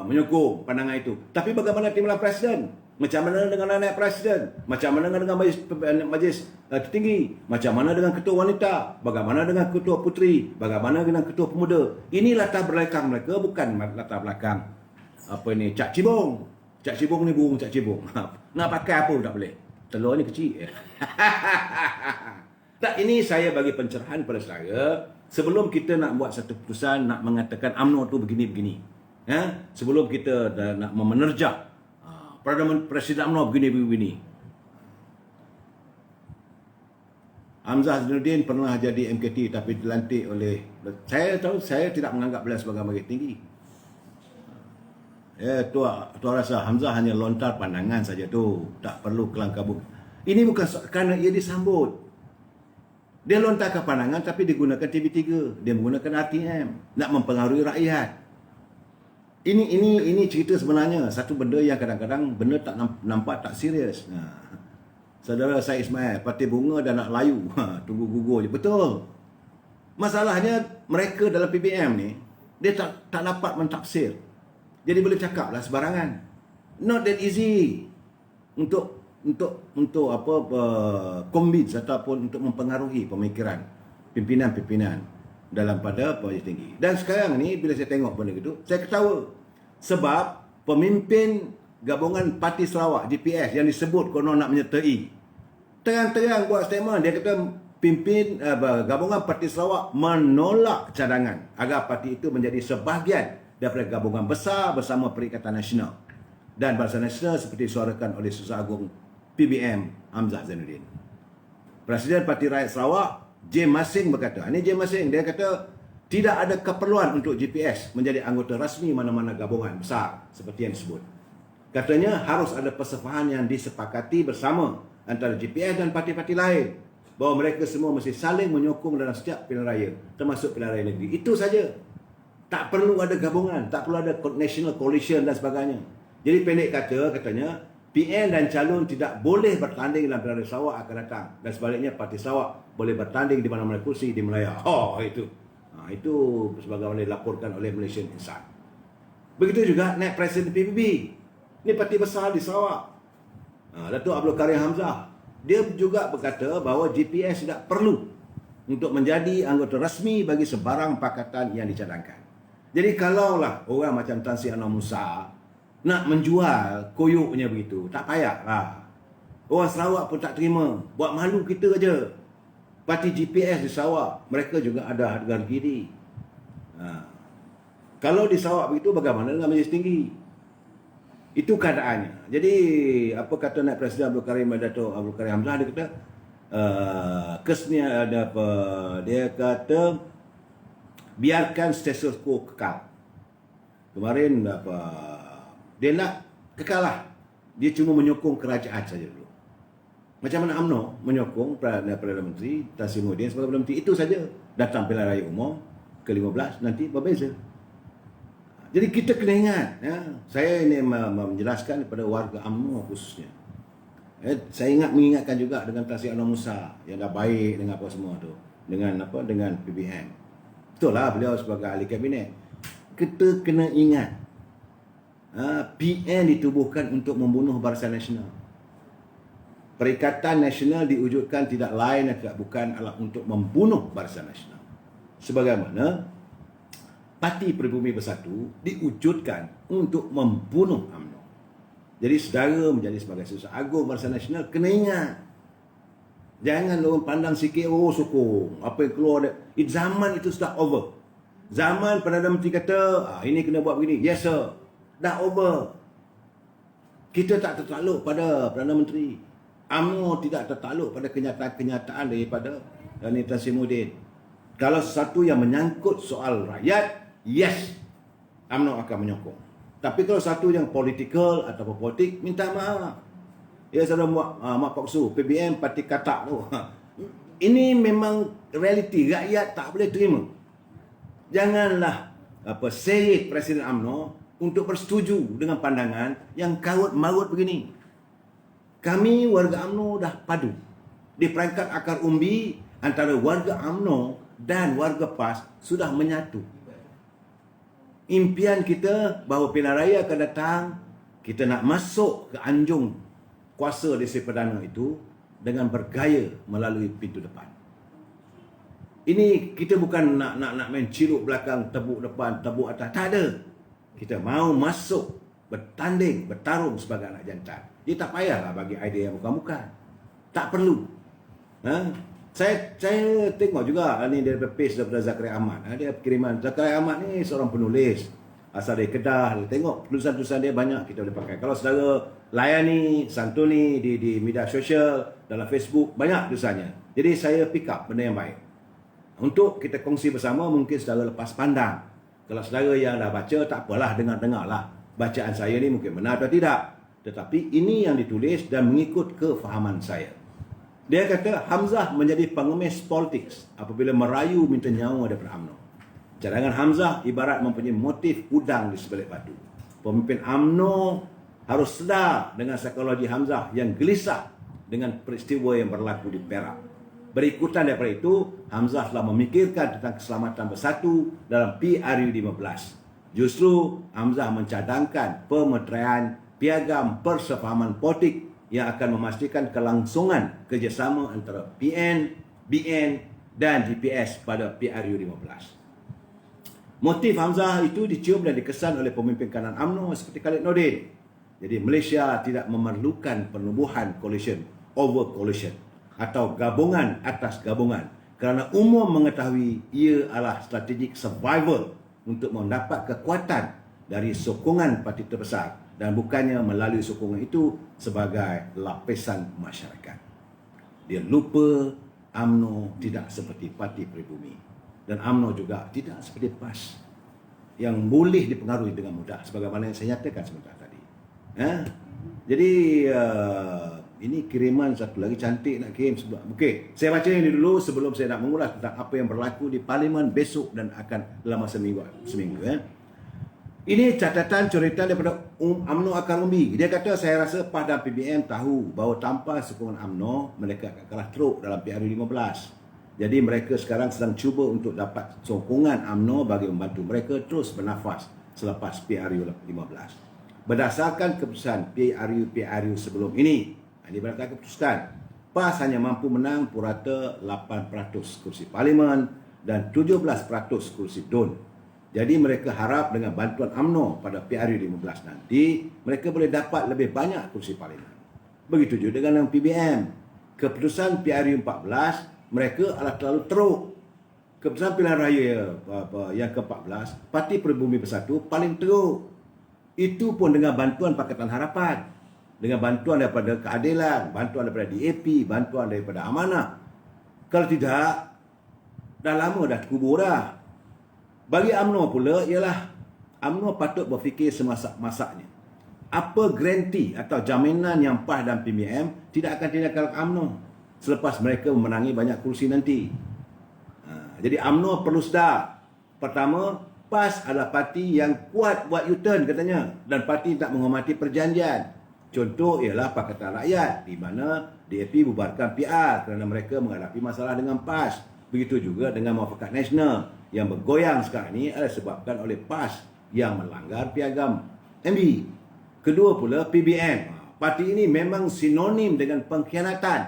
menyokong pandangan itu. Tapi bagaimana timbalan presiden? Macam mana dengan naib presiden? Macam mana dengan majlis tertinggi? Macam mana dengan ketua wanita? Bagaimana dengan ketua puteri? Bagaimana dengan ketua pemuda? Ini latar belakang mereka, bukan latar belakang Cak Cibong. Cak Cibong ni burung Cak Cibong. Nak pakai apa pun tak boleh. Telur ni kecil. Tak, ini saya bagi pencerahan pada saya. Sebelum kita nak buat satu keputusan, nak mengatakan UMNO tu begini-begini. Sebelum kita nak menerjah Perdana Presiden UMNO begini-begini. Hamzah Zainuddin pernah jadi MKT tapi dilantik oleh... Saya tahu, saya tidak menganggap beliau sebagai majlis tinggi. Tuan rasa Hamzah hanya lontar pandangan saja tu. Tak perlu kelang kabut. Ini bukan kerana ia disambut. Dia lontarkan pandangan tapi digunakan TV3. Dia menggunakan RTM. Nak mempengaruhi rakyat. Ini cerita sebenarnya. Satu benda yang kadang-kadang benda tak nampak tak serius. Saudara saya Ismail, Parti Bunga dan nak layu. Tunggu gugur je. Betul. Masalahnya mereka dalam PBM ni, dia tak dapat mentafsir. Jadi boleh cakap lah sebarangan. Not that easy. Untuk convince ataupun untuk mempengaruhi pemikiran pimpinan-pimpinan dalam pada majlis tinggi. Dan sekarang ni bila saya tengok benda itu, saya ketawa. Sebab pemimpin gabungan Parti Sarawak GPS yang disebut konon nak menyertai, terang-terang buat statement. Dia kata pimpin gabungan Parti Sarawak menolak cadangan agar parti itu menjadi sebahagian daripada gabungan besar bersama Perikatan Nasional dan Barisan Nasional seperti disuarakan oleh Susah Agung PBM Hamzah Zainuddin. Presiden Parti Rakyat Sarawak J. Masing berkata, ini J. Masing, dia kata tidak ada keperluan untuk GPS menjadi anggota rasmi mana-mana gabungan besar seperti yang disebut. Katanya harus ada persefahaman yang disepakati bersama antara GPS dan parti-parti lain bahawa mereka semua mesti saling menyokong dalam setiap pilihan raya, termasuk pilihan raya negeri. Itu saja. Tak perlu ada gabungan, tak perlu ada national coalition dan sebagainya. Jadi pendek katanya PN dan calon tidak boleh bertanding dalam pilihan raya Sarawak akan datang, dan sebaliknya Parti Sarawak boleh bertanding di mana-mana kursi di Melaya. Itu sebagaimana dilaporkan oleh Malaysian Insight. Begitu juga naib Presiden PBB. Ini parti besar di Sarawak. Datuk Abdul Karim Hamzah, dia juga berkata bahawa GPS tidak perlu untuk menjadi anggota rasmi bagi sebarang pakatan yang dicadangkan. Jadi kalaulah orang macam Tan Sri Anwar Musa nak menjual koyoknya begitu, tak payahlah. Orang Sarawak pun tak terima. Buat malu kita aja. Parti GPS di Sarawak, mereka juga ada harga diri. Kalau di Sarawak begitu, bagaimana dengan Majlis Tinggi? Itu keadaannya. Jadi apa kata naib Presiden Datuk Abdul Karim Hamzah, dia kata kesnya ada apa? Dia kata biarkan status quo kekal. Kemarin apa? Dia nak kekal lah. Dia cuma menyokong kerajaan saja dulu. Macam mana UMNO menyokong Perdana Menteri Tan Sri Muhyiddin sebagai Perdana Menteri, itu saja. Datang pilihan raya umum ke-15 nanti berbeza. Jadi kita kena ingat, saya ini menjelaskan kepada warga UMNO khususnya. Saya mengingatkan juga dengan Tan Sri Anwar Musa yang dah baik dengan apa semua tu, dengan PBM. Betul lah beliau sebagai ahli kabinet. Kita kena ingat, PN ditubuhkan untuk membunuh Barisan Nasional. Perikatan Nasional diwujudkan tidak lain dan tidak bukan adalah untuk membunuh Barisan Nasional. Sebagaimana Parti Pribumi Bersatu diwujudkan untuk membunuh UMNO. Jadi saudara menjadi sebagai Susah Agung Barisan Nasional kena ingat. Jangan orang pandang sikit, sokong apa yang keluar. Zaman itu sudah over. Zaman Perdana Menteri kata, ini kena buat begini. Yes sir. Dah over. Kita tak tertakluk pada Perdana Menteri. UMNO tidak tertakluk pada kenyataan-kenyataan daripada Tan Sri Muhyiddin. Kalau sesuatu yang menyangkut soal rakyat, yes, UMNO akan menyokong. Tapi kalau satu yang politikal ataupun politik, minta maaf. Ya, saudara Mak Paksu, PBM parti katak tu. Ini memang realiti, rakyat tak boleh terima. Janganlah Syed Presiden UMNO untuk bersetuju dengan pandangan yang karut-marut begini. Kami warga UMNO dah padu di peringkat akar umbi antara warga UMNO dan warga PAS sudah menyatu. Impian kita bahawa pilihan raya akan datang, kita nak masuk ke anjung kuasa Desa Perdana itu dengan bergaya melalui pintu depan. Ini kita bukan nak main ciluk belakang, tebuk depan, tebuk atas. Tak ada. Kita mau masuk, bertanding, bertarung sebagai anak jantan. Dia tak payahlah bagi idea yang bukan-bukan. Tak perlu. Saya tengok juga ni dari page daripada Zakaria Ahmad. Dia kiriman. Zakaria Ahmad ni seorang penulis. Asal dari Kedah. Tengok tulisan-tulisan dia banyak kita boleh pakai. Kalau saudara layani, santuni di media sosial, dalam Facebook, banyak tulisannya. Jadi saya pick up benda yang baik. Untuk kita kongsi bersama, mungkin saudara lepas pandang. Kalau saudara yang dah baca, tak apalah, dengar-dengarlah. Bacaan saya ni mungkin benar atau tidak. Tetapi ini yang ditulis dan mengikut kefahaman saya. Dia kata Hamzah menjadi pengemis politik apabila merayu minta nyawa daripada UMNO. Cadangan Hamzah ibarat mempunyai motif udang di sebalik batu. Pemimpin UMNO harus sedar dengan psikologi Hamzah yang gelisah dengan peristiwa yang berlaku di Perak. Berikutan daripada itu, Hamzah telah memikirkan tentang keselamatan bersatu dalam PRU 15. Justru Hamzah mencadangkan pemeteraian piagam persefahaman politik yang akan memastikan kelangsungan kerjasama antara PN, BN dan DPS pada PRU 15. Motif Hamzah itu dicium dan dikesan oleh pemimpin kanan UMNO seperti Khalid Nordin. Jadi Malaysia tidak memerlukan penubuhan coalition over coalition atau gabungan atas gabungan kerana umum mengetahui ia adalah strategik survival untuk mendapat kekuatan dari sokongan parti terbesar dan bukannya melalui sokongan itu sebagai lapisan masyarakat. Dia lupa UMNO tidak seperti parti peribumi dan UMNO juga tidak seperti PAS yang boleh dipengaruhi dengan mudah sebagaimana yang saya nyatakan sebentar tadi. Jadi ini kiriman satu lagi cantik nak kirim. Okey, saya baca ini dulu sebelum saya nak mengulas tentang apa yang berlaku di Parlimen besok dan akan dalam masa seminggu. Ini catatan coretan daripada UMNO akar umbi. Dia kata saya rasa PAS dan PBM tahu bahawa tanpa sokongan UMNO mereka akan kalah teruk dalam PRU 15. Jadi mereka sekarang sedang cuba untuk dapat sokongan UMNO bagi membantu mereka terus bernafas selepas PRU 15. Berdasarkan keputusan PRU sebelum ini, berdasarkan keputusan, PAS hanya mampu menang purata 8% kursi parlimen dan 17% kursi DUN. Jadi mereka harap dengan bantuan UMNO pada PRU 15 nanti, mereka boleh dapat lebih banyak kursi parlimen. Begitu juga dengan PBM. Keputusan PRU 14, mereka adalah terlalu teruk. Keputusan pilihan raya yang ke-14, Parti Peribumi Bersatu paling teruk. Itu pun dengan bantuan Pakatan Harapan. Dengan bantuan daripada Keadilan, bantuan daripada DAP, bantuan daripada Amanah. Kalau tidak, dah lama dah kubur dah. Bagi UMNO pula ialah UMNO patut berfikir semasak-masaknya. Apa garanti atau jaminan yang PAS dan PBM tidak akan tindakan UMNO selepas mereka memenangi banyak kursi nanti. Jadi UMNO perlu sedar. Pertama, PAS adalah parti yang kuat buat U-turn katanya dan parti tak menghormati perjanjian. Contoh ialah Pakatan Rakyat di mana DAP bubarkan PR kerana mereka menghadapi masalah dengan PAS. Begitu juga dengan Muafakat Nasional yang bergoyang sekarang ini adalah disebabkan oleh PAS yang melanggar piagam MB. Kedua pula PBM. Parti ini memang sinonim dengan pengkhianatan.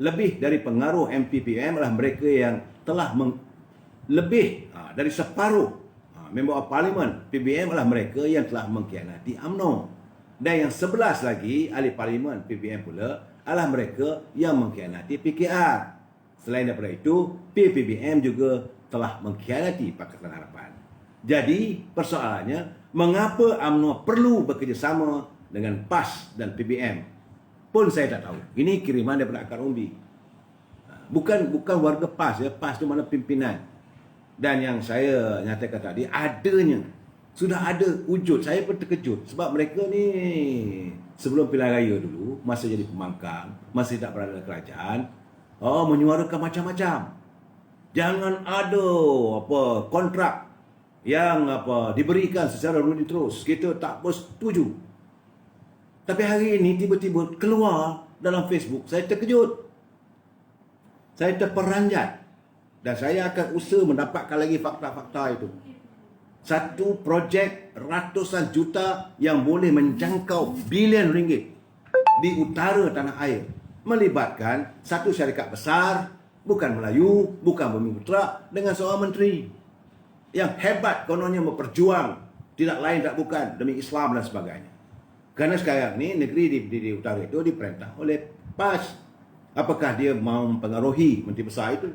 Lebih dari pengaruh MP PBM adalah mereka yang telah lebih dari separuh member of parlimen PBM adalah mereka yang telah mengkhianati UMNO. Dan yang 11 lagi ahli parlimen PBM pula adalah mereka yang mengkhianati PKR. Selain daripada itu, PPBM juga telah mengkhianati Pakatan Harapan. Jadi, persoalannya, mengapa UMNO perlu bekerjasama dengan PAS dan PBM? Pun saya tak tahu. Ini kiriman daripada akar umbi. Bukan warga PAS ya. PAS itu mana pimpinan. Dan yang saya nyatakan tadi, adanya. Sudah ada wujud. Saya pun terkejut. Sebab mereka ni sebelum pilihan raya dulu, masa jadi pembangkang, masih tak berada dalam kerajaan, menyuarakan macam-macam. Jangan ada kontrak yang diberikan secara rutin terus. Kita tak bersetuju. Tapi hari ini tiba-tiba keluar dalam Facebook, saya terkejut. Saya terperanjat. Dan saya akan usaha mendapatkan lagi fakta-fakta itu. Satu projek ratusan juta yang boleh menjangkau bilion ringgit di utara tanah air, melibatkan satu syarikat besar, bukan Melayu, bukan Bumiputera, dengan seorang menteri yang hebat kononnya berperjuang, tidak lain tak bukan demi Islam dan sebagainya. Kerana sekarang ni negeri di utara itu diperintah oleh PAS. Apakah dia mau mempengaruhi menteri besar itu?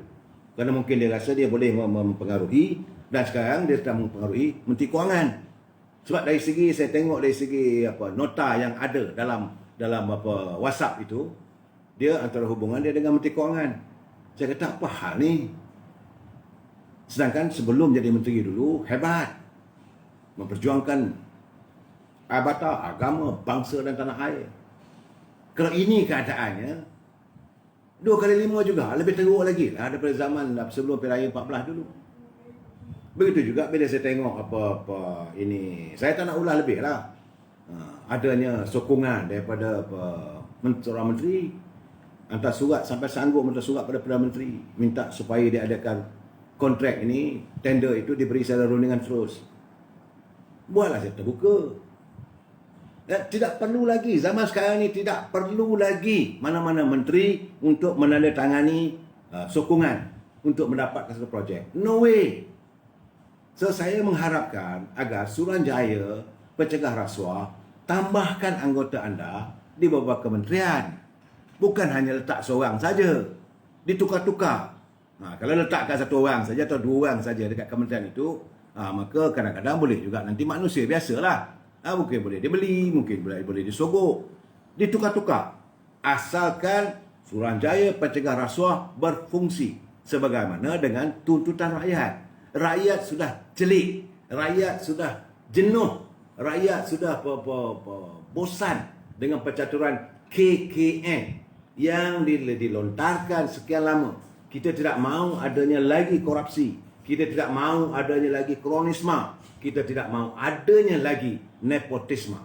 Kerana mungkin dia rasa dia boleh mempengaruhi, dan sekarang dia sedang mempengaruhi menteri kewangan. Sebab dari segi saya tengok dari segi nota yang ada dalam WhatsApp itu, dia antara hubungan dia dengan menteri kewangan. Saya kata, apa hal ni? Sedangkan sebelum jadi menteri dulu hebat, memperjuangkan abata, agama, bangsa dan tanah air. Kalau ini keadaannya, 2 kali 5 juga, lebih teruk lagi lah daripada zaman sebelum Pilihan 14 dulu. Begitu juga bila saya tengok apa ini, saya tak nak ulah lebih lah. Adanya sokongan daripada seorang menteri, hantar surat sampai sanggup hantar surat pada Perdana Menteri, minta supaya diadakan kontrak ini, tender itu diberi secara rundingan terus. Buatlah saya terbuka. Tidak perlu lagi, zaman sekarang ni tidak perlu lagi mana-mana menteri untuk menandatangani sokongan untuk mendapatkan satu projek. No way. So saya mengharapkan agar Suruhanjaya Pencegah Rasuah tambahkan anggota anda di beberapa kementerian. Bukan hanya letak seorang saja, ditukar-tukar. Kalau letakkan satu orang saja atau 2 orang saja dekat kementerian itu, maka kadang-kadang boleh juga nanti manusia biasalah. Mungkin boleh dibeli, mungkin boleh disogok, ditukar-tukar. Asalkan Suruhanjaya Pencegah Rasuah berfungsi sebagaimana dengan tuntutan rakyat. Rakyat sudah jelik, rakyat sudah jenuh, rakyat sudah bosan dengan percaturan KKN yang dilontarkan sekian lama. Kita tidak mahu adanya lagi korupsi, kita tidak mahu adanya lagi kronisme, kita tidak mahu adanya lagi nepotisme.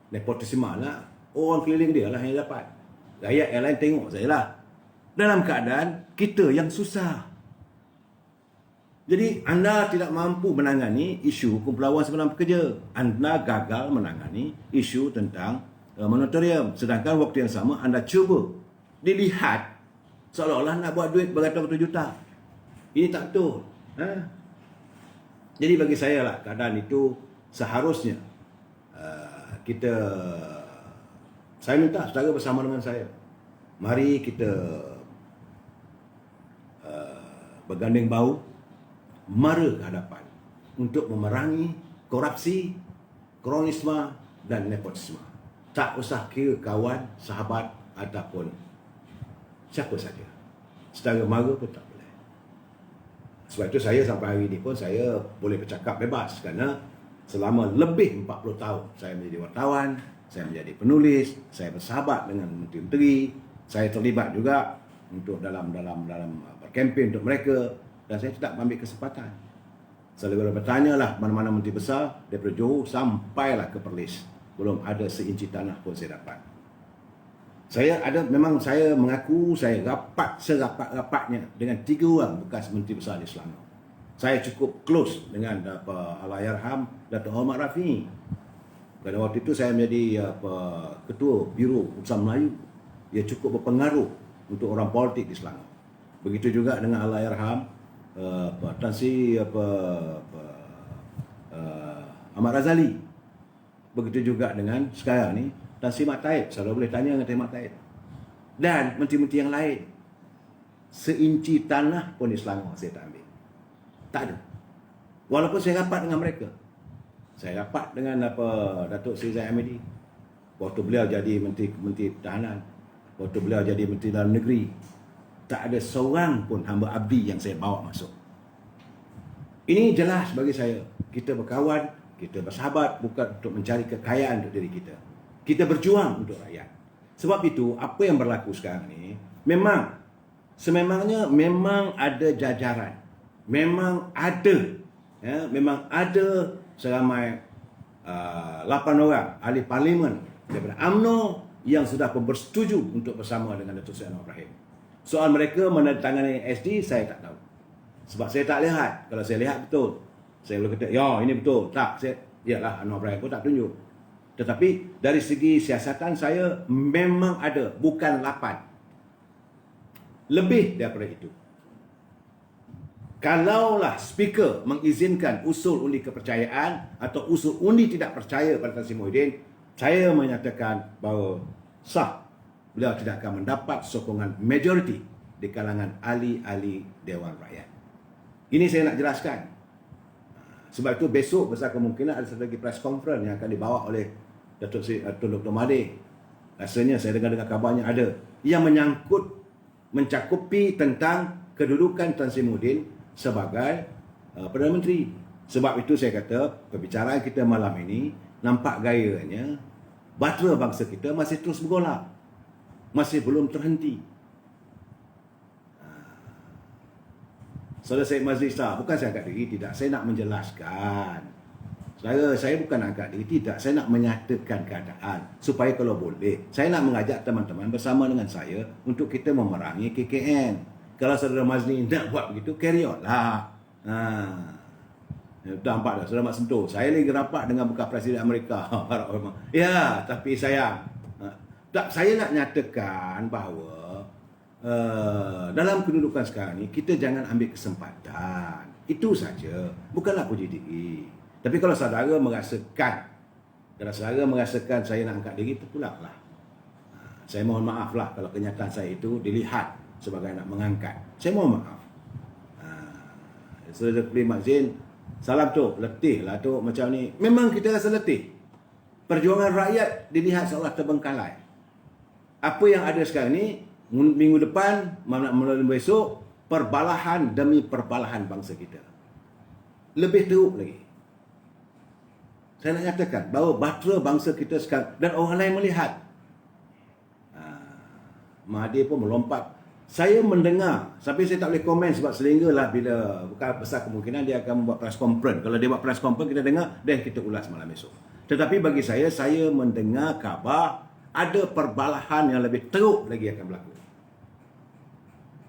Nepotisme lah, orang keliling dia lah yang dapat. Rakyat yang lain tengok saya lah. Dalam keadaan kita yang susah. Jadi anda tidak mampu menangani isu kumpulan sebenar pekerja. Anda gagal menangani isu tentang moratorium. Sedangkan waktu yang sama anda cuba dilihat seolah-olah nak buat duit beratus-ratus juta. Ini tak betul. Jadi bagi saya lah, keadaan itu seharusnya saya minta saudara bersama dengan saya, mari kita berganding bahu, mara ke hadapan untuk memerangi korupsi, kronisme dan nepotisme. Tak usah kira kawan, sahabat ataupun siapa saja. Saudara mara pun tak boleh. Sebab itu saya sampai hari ini pun saya boleh bercakap bebas, kerana selama lebih 40 tahun saya menjadi wartawan, saya menjadi penulis, saya bersahabat dengan menteri-menteri, saya terlibat juga untuk dalam berkempen untuk mereka, dan saya tidak ambil kesempatan. Selalu bertanyalah mana-mana menteri besar daripada Johor sampailah ke Perlis, belum ada seinci tanah pun saya dapat. Memang saya mengaku saya rapat serapat-rapatnya dengan 3 orang bekas menteri besar di Selangor. Saya cukup close dengan Allahyarham Datuk Ahmad Rafiq. Pada waktu itu saya menjadi ketua Biro Urusan Melayu. Dia cukup berpengaruh untuk orang politik di Selangor. Begitu juga dengan Allahyarham Tan Sri Ahmad Razali. Begitu juga dengan sekarang ni Tan Sri Mat Taib. Saya boleh tanya dengan Tan Mat Taib. Dan menteri-menteri yang lain. Seinci tanah pun di Selangor saya tak ambil. Tak ada. Walaupun saya rapat dengan mereka. Saya rapat dengan Datuk Seri Zahid Hamidi. Waktu beliau jadi Menteri Pertahanan, waktu beliau jadi Menteri Dalam Negeri, tak ada seorang pun hamba abdi yang saya bawa masuk. Ini jelas bagi saya. Kita berkawan, kita bersahabat bukan untuk mencari kekayaan untuk diri kita. Kita berjuang untuk rakyat. Sebab itu, apa yang berlaku sekarang ni, sememangnya memang ada jajaran. Memang ada ya, memang ada seramai 8 orang ahli parlimen daripada UMNO yang sudah pun bersetuju untuk bersama dengan Datuk Seri Anwar Ibrahim. Soal mereka menandatangani SD, saya tak tahu. Sebab saya tak lihat. Kalau saya lihat betul, saya boleh kata, ya ini betul. Tak, yalah Anwar Ibrahim pun tak tunjuk. Tetapi dari segi siasatan saya memang ada, bukan 8. Lebih daripada itu. Kalaulah speaker mengizinkan usul undi kepercayaan atau usul undi tidak percaya pada Tan Sri Muhyiddin, saya menyatakan bahawa sah, beliau tidak akan mendapat sokongan majoriti di kalangan ahli-ahli Dewan Rakyat. Ini saya nak jelaskan. Sebab itu besok besar kemungkinan ada satu lagi press conference yang akan dibawa oleh Datuk Seri Tun Dr. Mahathir. Rasanya saya dengar kabarnya ada yang mencakupi tentang kedudukan Tan Sri Muhyiddin sebagai Perdana Menteri. Sebab itu saya kata perbicaraan kita malam ini nampak gayanya bahtera bangsa kita masih terus bergolak, masih belum terhenti. Saudara Syed Mazli Shah, bukan saya angkat diri, tidak. Saya nak menjelaskan. Saya bukan angkat diri, tidak. Saya nak menyatakan keadaan supaya kalau boleh, saya nak mengajak teman-teman bersama dengan saya untuk kita memerangi KKN. Kalau saudara Mazli nak buat begitu, carry on lah. Dah nampak dah, saudara Mat Sentuh. Saya lagi rapat dengan bekas Presiden Amerika. Ya, tapi sayang. Tak, saya nak nyatakan bahawa dalam kedudukan sekarang ni, kita jangan ambil kesempatan. Itu saja. Bukanlah puji diri. Tapi kalau saudara merasakan, saya nak angkat diri, tertolaklah. Saya mohon maaf lah kalau kenyataan saya itu dilihat sebagai nak mengangkat. Saya mohon maaf. Saudara Kepli Mak Zain, salam tu, letih lah tu macam ni. Memang kita rasa letih. Perjuangan rakyat dilihat seolah terbengkalai. Apa yang ada sekarang ni, minggu depan, melalui besok, perbalahan demi perbalahan bangsa kita. Lebih teruk lagi. Saya nak nyatakan bahawa bahtera bangsa kita sekarang, dan orang lain melihat. Mahathir pun melompat. Saya mendengar, tapi saya tak boleh komen sebab selinggalah bila bukan besar kemungkinan dia akan membuat press conference. Kalau dia buat press conference, kita dengar dan kita ulas malam esok. Tetapi bagi saya mendengar kabar ada perbalahan yang lebih teruk lagi akan berlaku.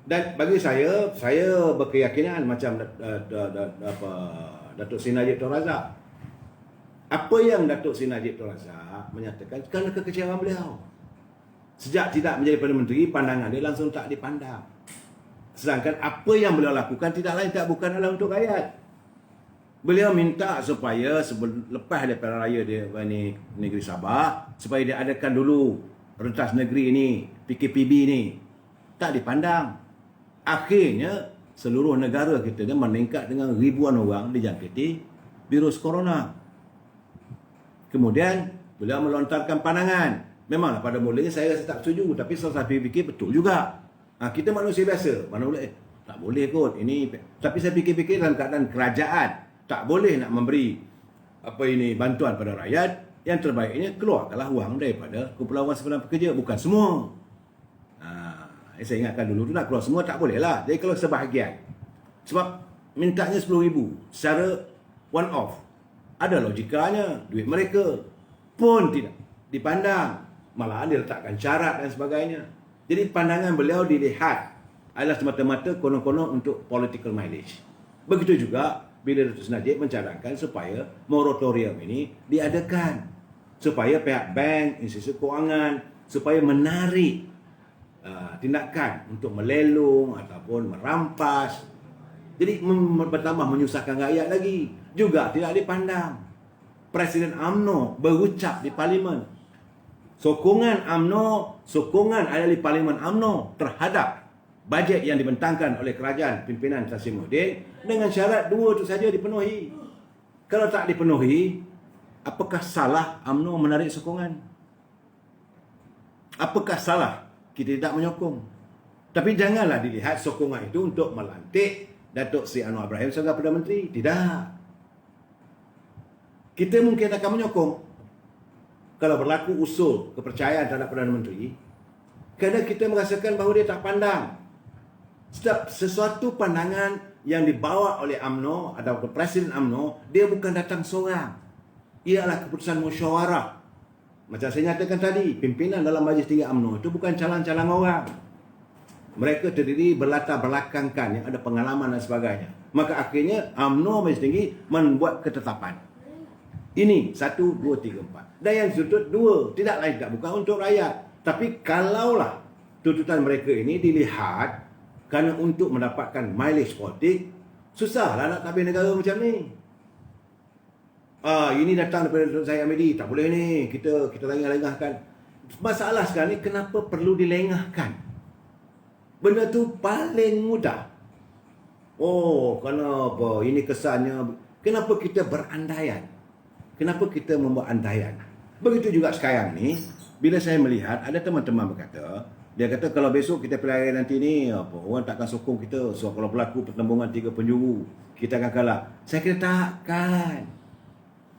Dan bagi saya berkeyakinan macam Datuk Seri Najib Tun Razak. Apa yang Datuk Seri Najib Tun Razak menyatakan kerana kekecewaan beliau. Sejak tidak menjadi Perdana Menteri, pandangan dia langsung tak dipandang. Sedangkan apa yang beliau lakukan tidak lain tak bukan adalah untuk rakyat. Beliau minta supaya lepas daripada raya dia di negeri Sabah, supaya dia adakan dulu rentas negeri ini, PKPB ni. Tak dipandang. Akhirnya seluruh negara kita ni meningkat dengan ribuan orang dijangkiti virus corona. Kemudian beliau melontarkan pandangan. Memanglah pada mulanya saya rasa tak setuju, tapi setelah saya fikir betul juga. Kita manusia biasa, mana boleh tak boleh kot ini. Tapi saya fikir-fikir dalam keadaan kerajaan tak boleh nak memberi bantuan pada rakyat. Yang terbaiknya keluarkanlah wang daripada Kumpulan Wang Simpanan Pekerja, bukan semua. Saya ingatkan dulu tu nak keluar semua tak boleh lah. Jadi kalau sebahagian, sebab mintanya 10,000 secara one off, ada logikanya. Duit mereka pun tidak dipandang, malahan diletakkan syarat dan sebagainya. Jadi pandangan beliau dilihat adalah semata-mata konon-konon untuk political mileage. Begitu juga bila Datuk Seri Najib mencadangkan supaya moratorium ini diadakan, supaya pihak bank, institusi kewangan, supaya menarik tindakan untuk melelong ataupun merampas. Jadi bertambah menyusahkan rakyat lagi. Juga tidak dipandang. Presiden UMNO berucap di Parlimen, sokongan UMNO, sokongan ahli Parlimen UMNO terhadap bajet yang dibentangkan oleh kerajaan pimpinan Tan Sri Muhyiddin dengan syarat dua itu saja dipenuhi. Kalau tak dipenuhi, apakah salah UMNO menarik sokongan? Apakah salah kita tidak menyokong? Tapi janganlah dilihat sokongan itu untuk melantik Datuk Seri Anwar Ibrahim sebagai Perdana Menteri. Tidak. Kita mungkin akan menyokong kalau berlaku usul kepercayaan terhadap Perdana Menteri, kerana kita merasakan bahawa dia tak pandang. Setiap sesuatu pandangan yang dibawa oleh UMNO atau Presiden UMNO, dia bukan datang seorang. Ialah keputusan musyawarah. Macam saya nyatakan tadi, pimpinan dalam Majlis Tinggi UMNO itu bukan calang-calang orang. Mereka terdiri berlatar belakangkan yang ada pengalaman dan sebagainya. Maka akhirnya UMNO Majlis Tinggi membuat ketetapan. Ini 1, 2, 3, 4. Dan yang sudut 2, tidak lain tak bukan untuk rakyat. Tapi kalaulah tuntutan mereka ini dilihat kerana untuk mendapatkan mileage politik, susahlah nak tabir negara macam ni. Ini datang daripada Datuk Zahid Hamidi, tak boleh ni, kita lengah-lengahkan. Masalah sekarang ni, kenapa perlu dilengahkan? Benda tu paling mudah. Kenapa? Ini kesannya. Kenapa kita berandaian? Kenapa kita membuat andaian? Begitu juga sekarang ni, bila saya melihat ada teman-teman berkata, dia kata kalau besok kita pilihan nanti ni, orang takkan sokong kita. So kalau berlaku pertembungan 3 penjuru, kita akan kalah. Saya kata takkan.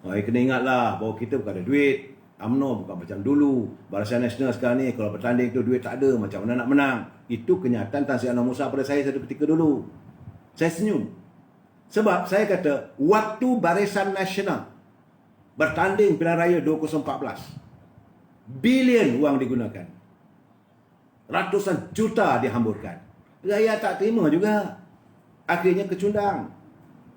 Kena ingatlah bahawa kita bukan ada duit. UMNO bukan macam dulu. Barisan Nasional sekarang ni kalau bertanding tu duit tak ada, macam mana nak menang? Itu kenyataan Tan Sri Anwar Musa pada saya satu ketika dulu. Saya senyum. Sebab saya kata waktu Barisan Nasional bertanding pilihan raya 2014, bilion wang digunakan, ratusan juta dihamburkan. Rakyat tak terima juga. Akhirnya kecundang.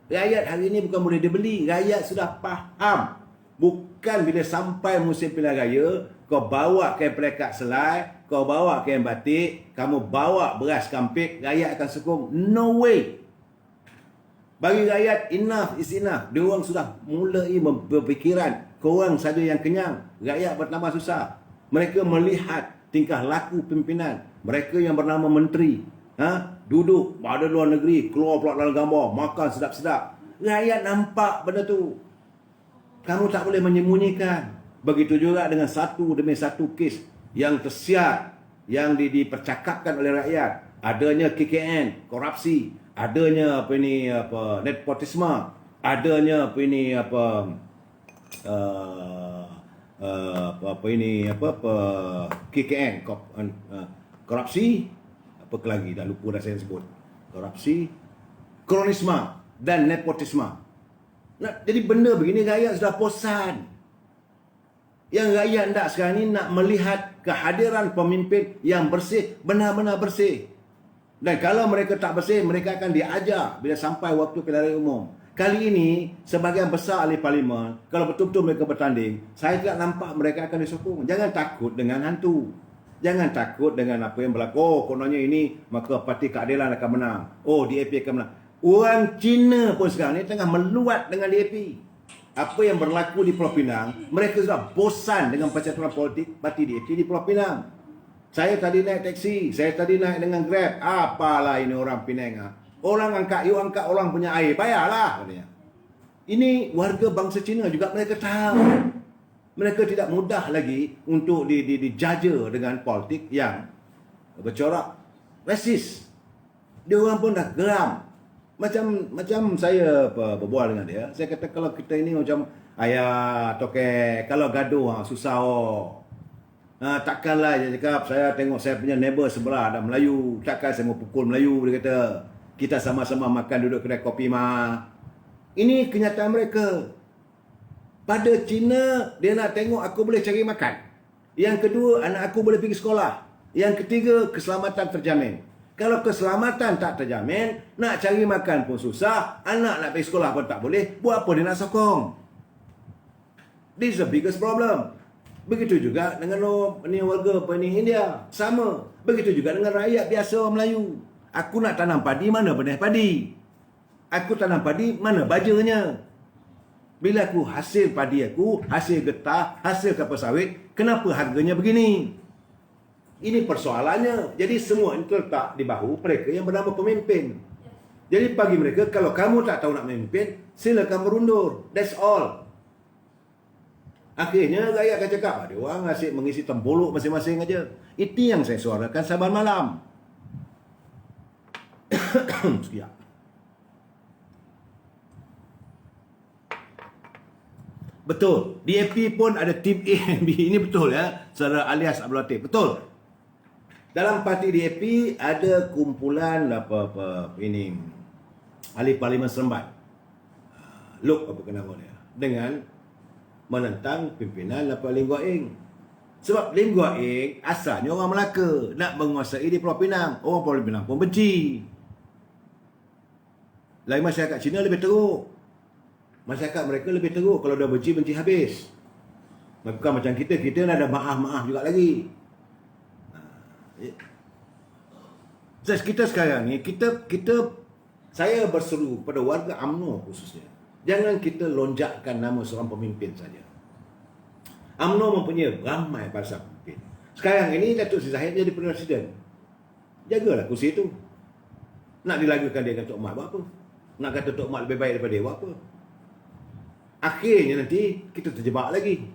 Rakyat hari ini bukan boleh dibeli. Rakyat sudah faham. Bukan bila sampai musim pilihan raya, kau bawa kain pelekat selai, kau bawa kain batik, kamu bawa beras kampik, rakyat akan sokong. No way. Bagi rakyat, enough is enough. Dia orang sudah mulai berfikiran, korang saja yang kenyang, rakyat bertambah susah. Mereka melihat tingkah laku pimpinan. Mereka yang bernama menteri, duduk pada luar negeri, keluar pula dalam gambar, makan sedap-sedap. Rakyat nampak benda tu. Kamu tak boleh menyembunyikan. Begitu juga dengan satu demi satu kes yang tersiar, yang dipercakapkan oleh rakyat. Adanya KKN, korupsi, adanya nepotisme, adanya KKN, korupsi, apa lagi, dah lupa dah saya sebut. Korupsi, kronisme dan nepotisme. Jadi benda begini rakyat sudah bosan. Yang rakyat nak sekarang ni nak melihat kehadiran pemimpin yang bersih, benar-benar bersih. Dan kalau mereka tak bersih, mereka akan diajar bila sampai waktu pilihan raya umum. Kali ini, sebahagian besar ahli parlimen, kalau betul-betul mereka bertanding, saya tidak nampak mereka akan disokong. Jangan takut dengan hantu. Jangan takut dengan apa yang berlaku. Kononnya ini, maka Parti Keadilan akan menang. DAP akan menang. Orang Cina pun sekarang ni tengah meluat dengan DAP. Apa yang berlaku di Pulau Pinang, mereka sudah bosan dengan percaturan politik Parti DAP di Pulau Pinang. Saya tadi naik teksi, saya tadi naik dengan Grab. Apalah ini orang Penang. Orang angkat, you angkat orang punya air, bayarlah katanya. Ini warga bangsa Cina juga mereka tahu. Mereka tidak mudah lagi untuk dijaja dengan politik yang bercorak rasis. Dia orang pun dah geram. Macam saya berbual dengan dia, saya kata kalau kita ini macam ayah tokek, kalau gaduh susah takkanlah dia cakap saya tengok saya punya neighbor sebelah ada Melayu, takkan saya mau pukul Melayu, dia kata. Kita sama-sama makan duduk kedai kopi mah. Ini kenyataan mereka. Pada Cina, dia nak tengok aku boleh cari makan. Yang kedua, anak aku boleh pergi sekolah. Yang ketiga, keselamatan terjamin. Kalau keselamatan tak terjamin, nak cari makan pun susah, anak nak pergi sekolah pun tak boleh, buat apa dia nak sokong? This is the biggest problem. Begitu juga dengan warga India. Sama. Begitu juga dengan rakyat biasa orang Melayu. Aku nak tanam padi, mana benih padi? Aku tanam padi, mana bajanya? Bila aku hasil padi aku, hasil getah, hasil kelapa sawit, kenapa harganya begini? Ini persoalannya. Jadi semua itu letak di bahu mereka yang bernama pemimpin. Jadi bagi mereka, kalau kamu tak tahu nak memimpin, silakan berundur. That's all. Akhirnya rakyat akan cakap, ada orang asyik mengisi tempuluk masing-masing aja. Itu yang saya suarakan saban malam. Sekejap. Betul. DAP pun ada tim A dan B. Ini betul ya. Saudara alias Abdul Latif. Betul. Dalam parti DAP ada kumpulan ahli Parlimen Seremban, Lok apa nama dia, dengan menentang pimpinan Lim Guat Eng. Sebab Lim Guat Eng asalnya orang Melaka, nak menguasai di Pulau Pinang. Orang Pulau Pinang pun benci. Lain masyarakat Cina lebih teruk. Masyarakat mereka lebih teruk. Kalau dah benci, benci habis. Bukan macam kita nak ada maaf-maaf juga lagi. Kita sekarang ni, saya berseru pada warga UMNO khususnya, jangan kita lonjakkan nama seorang pemimpin saja. UMNO mempunyai ramai bangsa pemimpin. Sekarang ini Datuk Seri Zahid jadi presiden. Jagalah kursi itu. Nak dilagakan dia dengan Tok Mat buat apa? Nak kata Tok Mat lebih baik daripada dia buat apa? Akhirnya nanti kita terjebak lagi.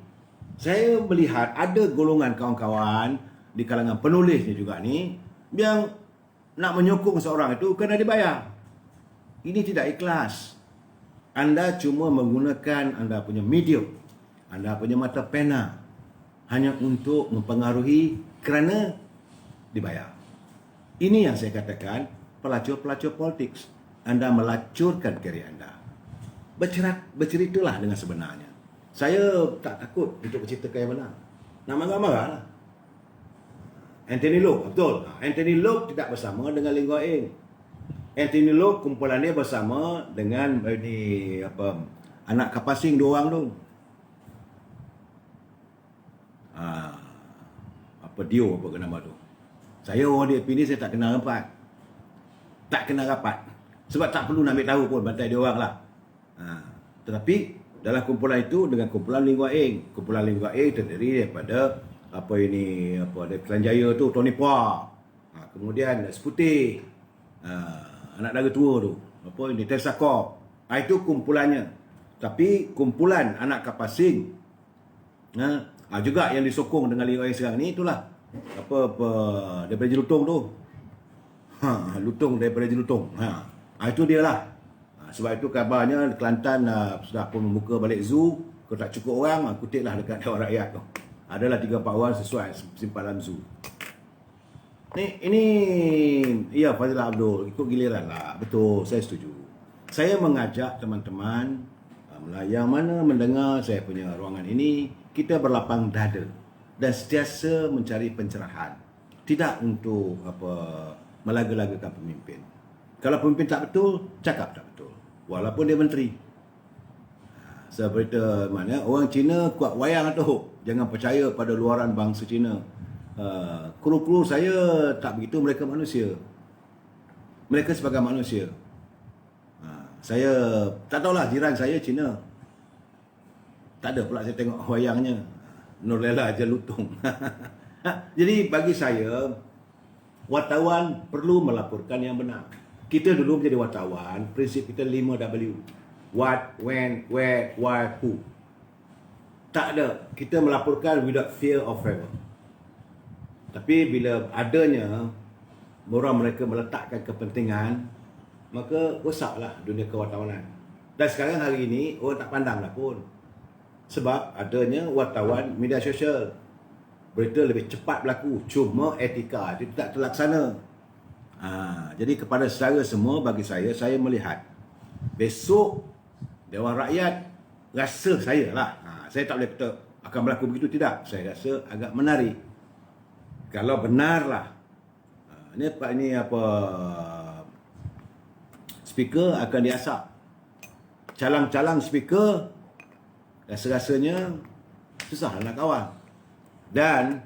Saya melihat ada golongan kawan-kawan di kalangan penulisnya juga ni yang nak menyokong seorang itu kena dibayar. Ini tidak ikhlas. Anda cuma menggunakan anda punya medium, anda punya mata pena hanya untuk mempengaruhi kerana dibayar. Ini yang saya katakan pelacur-pelacur politik. Anda melacurkan kerjaya anda. Berceritalah dengan sebenarnya. Saya tak takut untuk berceritakan yang benar. Nak marah-marah lah. Anthony Loke, betul. Anthony Loke tidak bersama dengan Lim Guat Eng. Anthony Loke kumpulan dia bersama dengan anak kapasing dua orang tu. Dio apa nama tu. Saya orang DAP ni saya tak kenal rapat. Sebab tak perlu nak ambil tahu pun bantai dia orang lah. Tetapi dalam kumpulan itu dengan kumpulan Lim Guat Eng. Kumpulan Lim Guat Eng terdiri daripada dari Klan Jaya tu Tony Pua. Kemudian Seputih. Anak dara tua tu. Teresa Kop. Itu kumpulannya. Tapi kumpulan anak kapasing juga yang disokong dengan Lim Guat Eng sekarang ni itulah. Daripada Jelutong tu. Lutong daripada Jelutong. Itu dia lah. Sebab itu kabarnya Kelantan sudah pun membuka balik zoo. Kalau tak cukup orang, kutiplah dekat Dewan Rakyat tu. Adalah 3-4 orang sesuai simpanan zoo. Ini ya Fazila Abdul ikut giliran lah. Betul, saya setuju. Saya mengajak teman-teman yang mana mendengar saya punya ruangan ini, kita berlapang dada dan sentiasa mencari pencerahan. Tidak untuk melaga-lagakan pemimpin. Kalau pemimpin tak betul, cakap tak betul. Walaupun dia menteri. Seperti mana orang Cina kuat wayang tu. Jangan percaya pada luaran bangsa Cina. Kru-kru saya tak begitu, mereka manusia. Mereka sebagai manusia. Saya tak tahulah jiran saya Cina. Tak ada pula saya tengok wayangnya. Nurlela Jelutong. Jadi bagi saya, wartawan perlu melaporkan yang benar. Kita dulu menjadi wartawan, prinsip kita 5W. What, when, where, why, who. Tak ada. Kita melaporkan without fear of favor. Tapi bila adanya orang mereka meletakkan kepentingan, maka rosaklah dunia kewartawanan. Dan sekarang hari ini, orang tak pandang lah pun. Sebab adanya wartawan media sosial. Berita lebih cepat berlaku. Cuma etika itu tidak terlaksana. Jadi kepada saudara semua, bagi saya melihat besok Dewan Rakyat, rasa saya lah, saya tak boleh kata akan berlaku begitu, tidak. Saya rasa agak menarik. Kalau benarlah speaker akan diasap. Calang-calang speaker rasa-rasanya susah nak kawal. Dan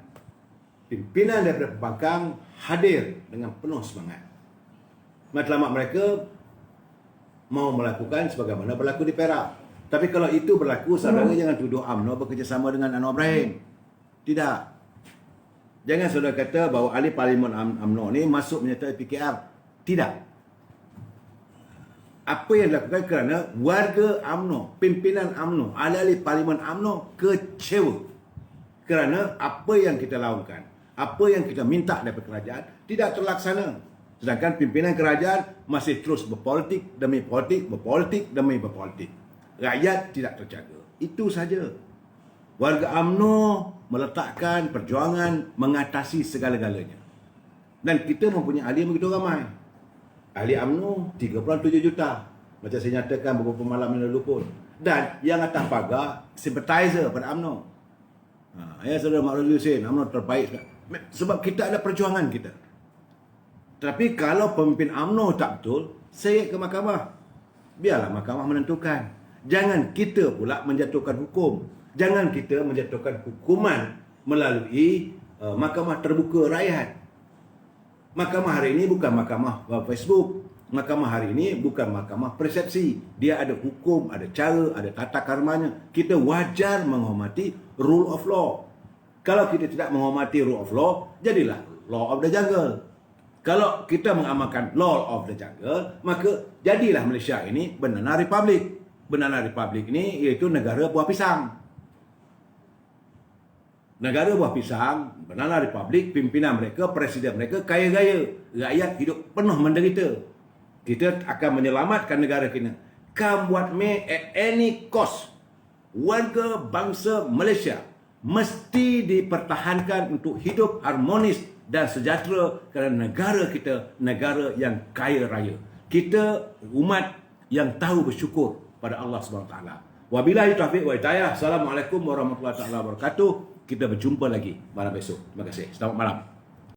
pimpinan daripada pembangkang hadir dengan penuh semangat. Matlamat mereka mau melakukan sebagaimana berlaku di Perak. Tapi kalau itu berlaku, saudara jangan tuduh UMNO bekerjasama dengan Anwar Ibrahim. Tidak. Jangan saudara kata bahawa ahli Parlimen UMNO ni masuk menyertai PKR. Tidak. Apa yang dilakukan kerana warga UMNO, pimpinan UMNO, ahli-ahli Parlimen UMNO kecewa kerana apa yang kita lakukan, apa yang kita minta daripada kerajaan tidak terlaksana. Sedangkan pimpinan kerajaan masih terus berpolitik demi politik, berpolitik demi berpolitik. Rakyat tidak terjaga. Itu saja. Warga UMNO meletakkan perjuangan mengatasi segala-galanya. Dan kita mempunyai ahli yang begitu ramai. ahli UMNO 3.7 juta. Macam saya nyatakan beberapa malam yang lalu pun. Dan yang atas pagar sympathizer pada UMNO. Ya saudara Mak Razli Hussein, UMNO terbaik. Sebab kita ada perjuangan kita. Tapi kalau pemimpin UMNO tak betul, saya ke mahkamah. Biarlah mahkamah menentukan. Jangan kita pula menjatuhkan hukum. Jangan kita menjatuhkan hukuman melalui mahkamah terbuka rakyat. Mahkamah hari ini bukan mahkamah Facebook. Mahkamah hari ini bukan mahkamah persepsi. Dia ada hukum, ada cara, ada tata karmanya. Kita wajar menghormati rule of law. Kalau kita tidak menghormati rule of law, jadilah law of the jungle. Kalau kita mengamalkan law of the jungle, maka jadilah Malaysia ini banana republic. Banana republic ini iaitu negara buah pisang. Negara buah pisang, banana republic, pimpinan mereka, presiden mereka kaya-kaya. Rakyat hidup penuh menderita. Kita akan menyelamatkan negara kita. Come what may at any cost. Warga bangsa Malaysia mesti dipertahankan untuk hidup harmonis dan sejahtera kerana negara kita, negara yang kaya raya. Kita umat yang tahu bersyukur pada Allah SWT. Wabillahi taufiq wa hidayah. Assalamualaikum warahmatullahi wabarakatuh. Kita berjumpa lagi malam besok. Terima kasih. Selamat malam.